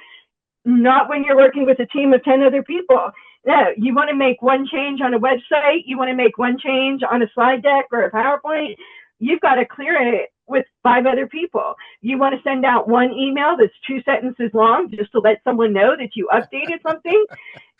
Not when you're working with a team of 10 other people. No, you want to make one change on a website. You want to make one change on a slide deck or a PowerPoint. You've got to clear it with 5 other people. You want to send out one email that's 2 sentences long just to let someone know that you updated something.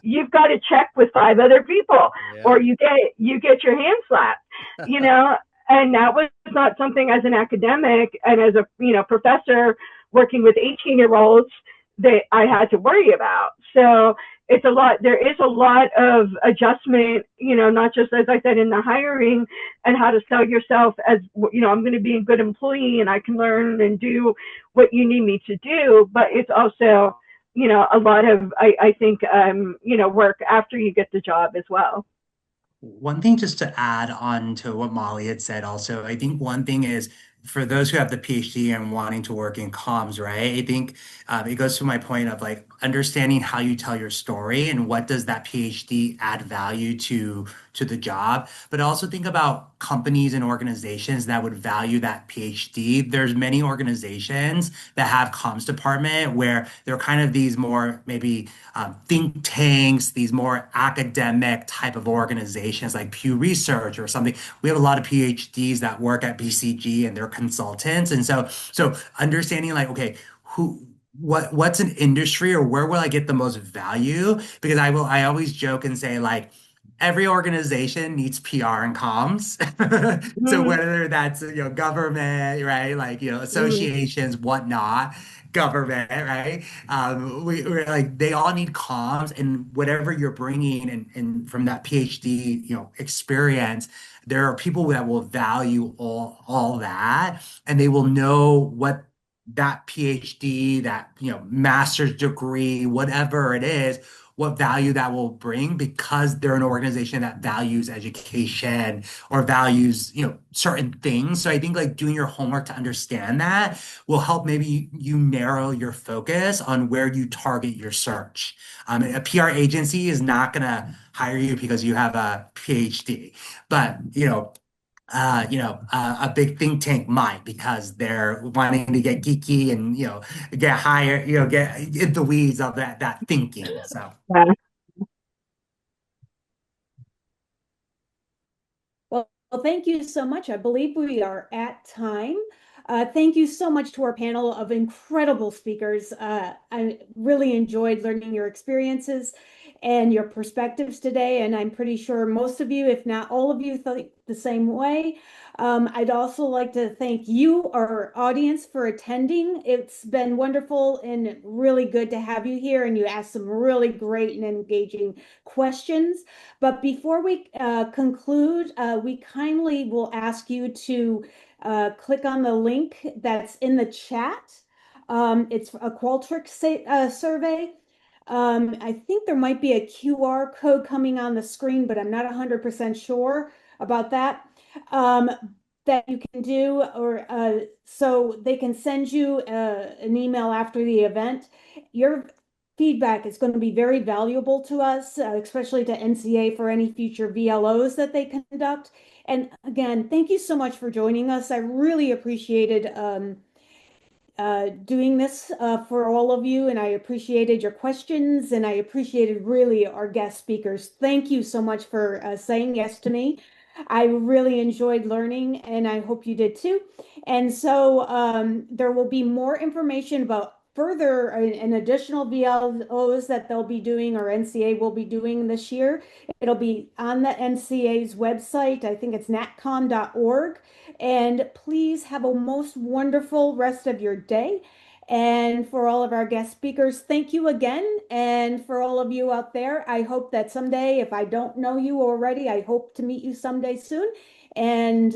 You've got to check with 5 other people, or you get your hand slapped, and that was not something as an academic and as a, professor working with 18-year-olds that I had to worry about. So it's a lot. There is a lot of adjustment, not just, as I said, in the hiring and how to sell yourself as, I'm going to be a good employee and I can learn and do what you need me to do. But it's also, a lot of, I think, work after you get the job as well. One thing just to add on to what Molly had said also, I think one thing is, for those who have the PhD and wanting to work in comms, right? I think it goes to my point of like understanding how you tell your story and what does that PhD add value to the job. But also think about companies and organizations that would value that PhD. There's many organizations that have comms department where they're kind of these more maybe think tanks, these more academic type of organizations like Pew Research or something. We have a lot of PhDs that work at BCG and they're consultants. And so understanding like, okay, what's an industry or where will I get the most value? Because I always joke and say like, every organization needs PR and comms. So whether that's, government, right? Like, associations, whatnot, government, right? We're like, they all need comms, and whatever you're bringing and from that PhD, experience, there are people that will value all that, and they will know what that PhD, that, master's degree, whatever it is, what value that will bring because they're an organization that values education or values, certain things. So I think like doing your homework to understand that will help maybe you narrow your focus on where you target your search. A PR agency is not going to hire you because you have a PhD, but, a big think tank might because they're wanting to get geeky and, get higher, get in the weeds of that thinking. So. Yeah. Well, thank you so much. I believe we are at time. Thank you so much to our panel of incredible speakers. I really enjoyed learning your experiences and your perspectives today, and I'm pretty sure most of you, if not all of you, think the same way. I'd also like to thank you, our audience, for attending. It's been wonderful and really good to have you here, and you asked some really great and engaging questions. But before we conclude, we kindly will ask you to click on the link that's in the chat. It's a Qualtrics survey. I think there might be a QR code coming on the screen, but I'm not 100% sure about that. That you can do, or so they can send you an email after the event. Your feedback is going to be very valuable to us, especially to NCA for any future VLOs that they conduct. And again, thank you so much for joining us. I really appreciated doing this for all of you, and I appreciated your questions, and I appreciated really our guest speakers. Thank you so much for saying yes to me. I really enjoyed learning, and I hope you did too. And so there will be more information about further and additional VLOs that they'll be doing or NCA will be doing this year. It'll be on the NCA's website. I think it's natcom.org. And please have a most wonderful rest of your day. And for all of our guest speakers, thank you again. And for all of you out there, I hope that someday, if I don't know you already, I hope to meet you someday soon. And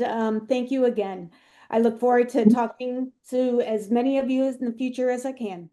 thank you again. I look forward to talking to as many of you in the future as I can.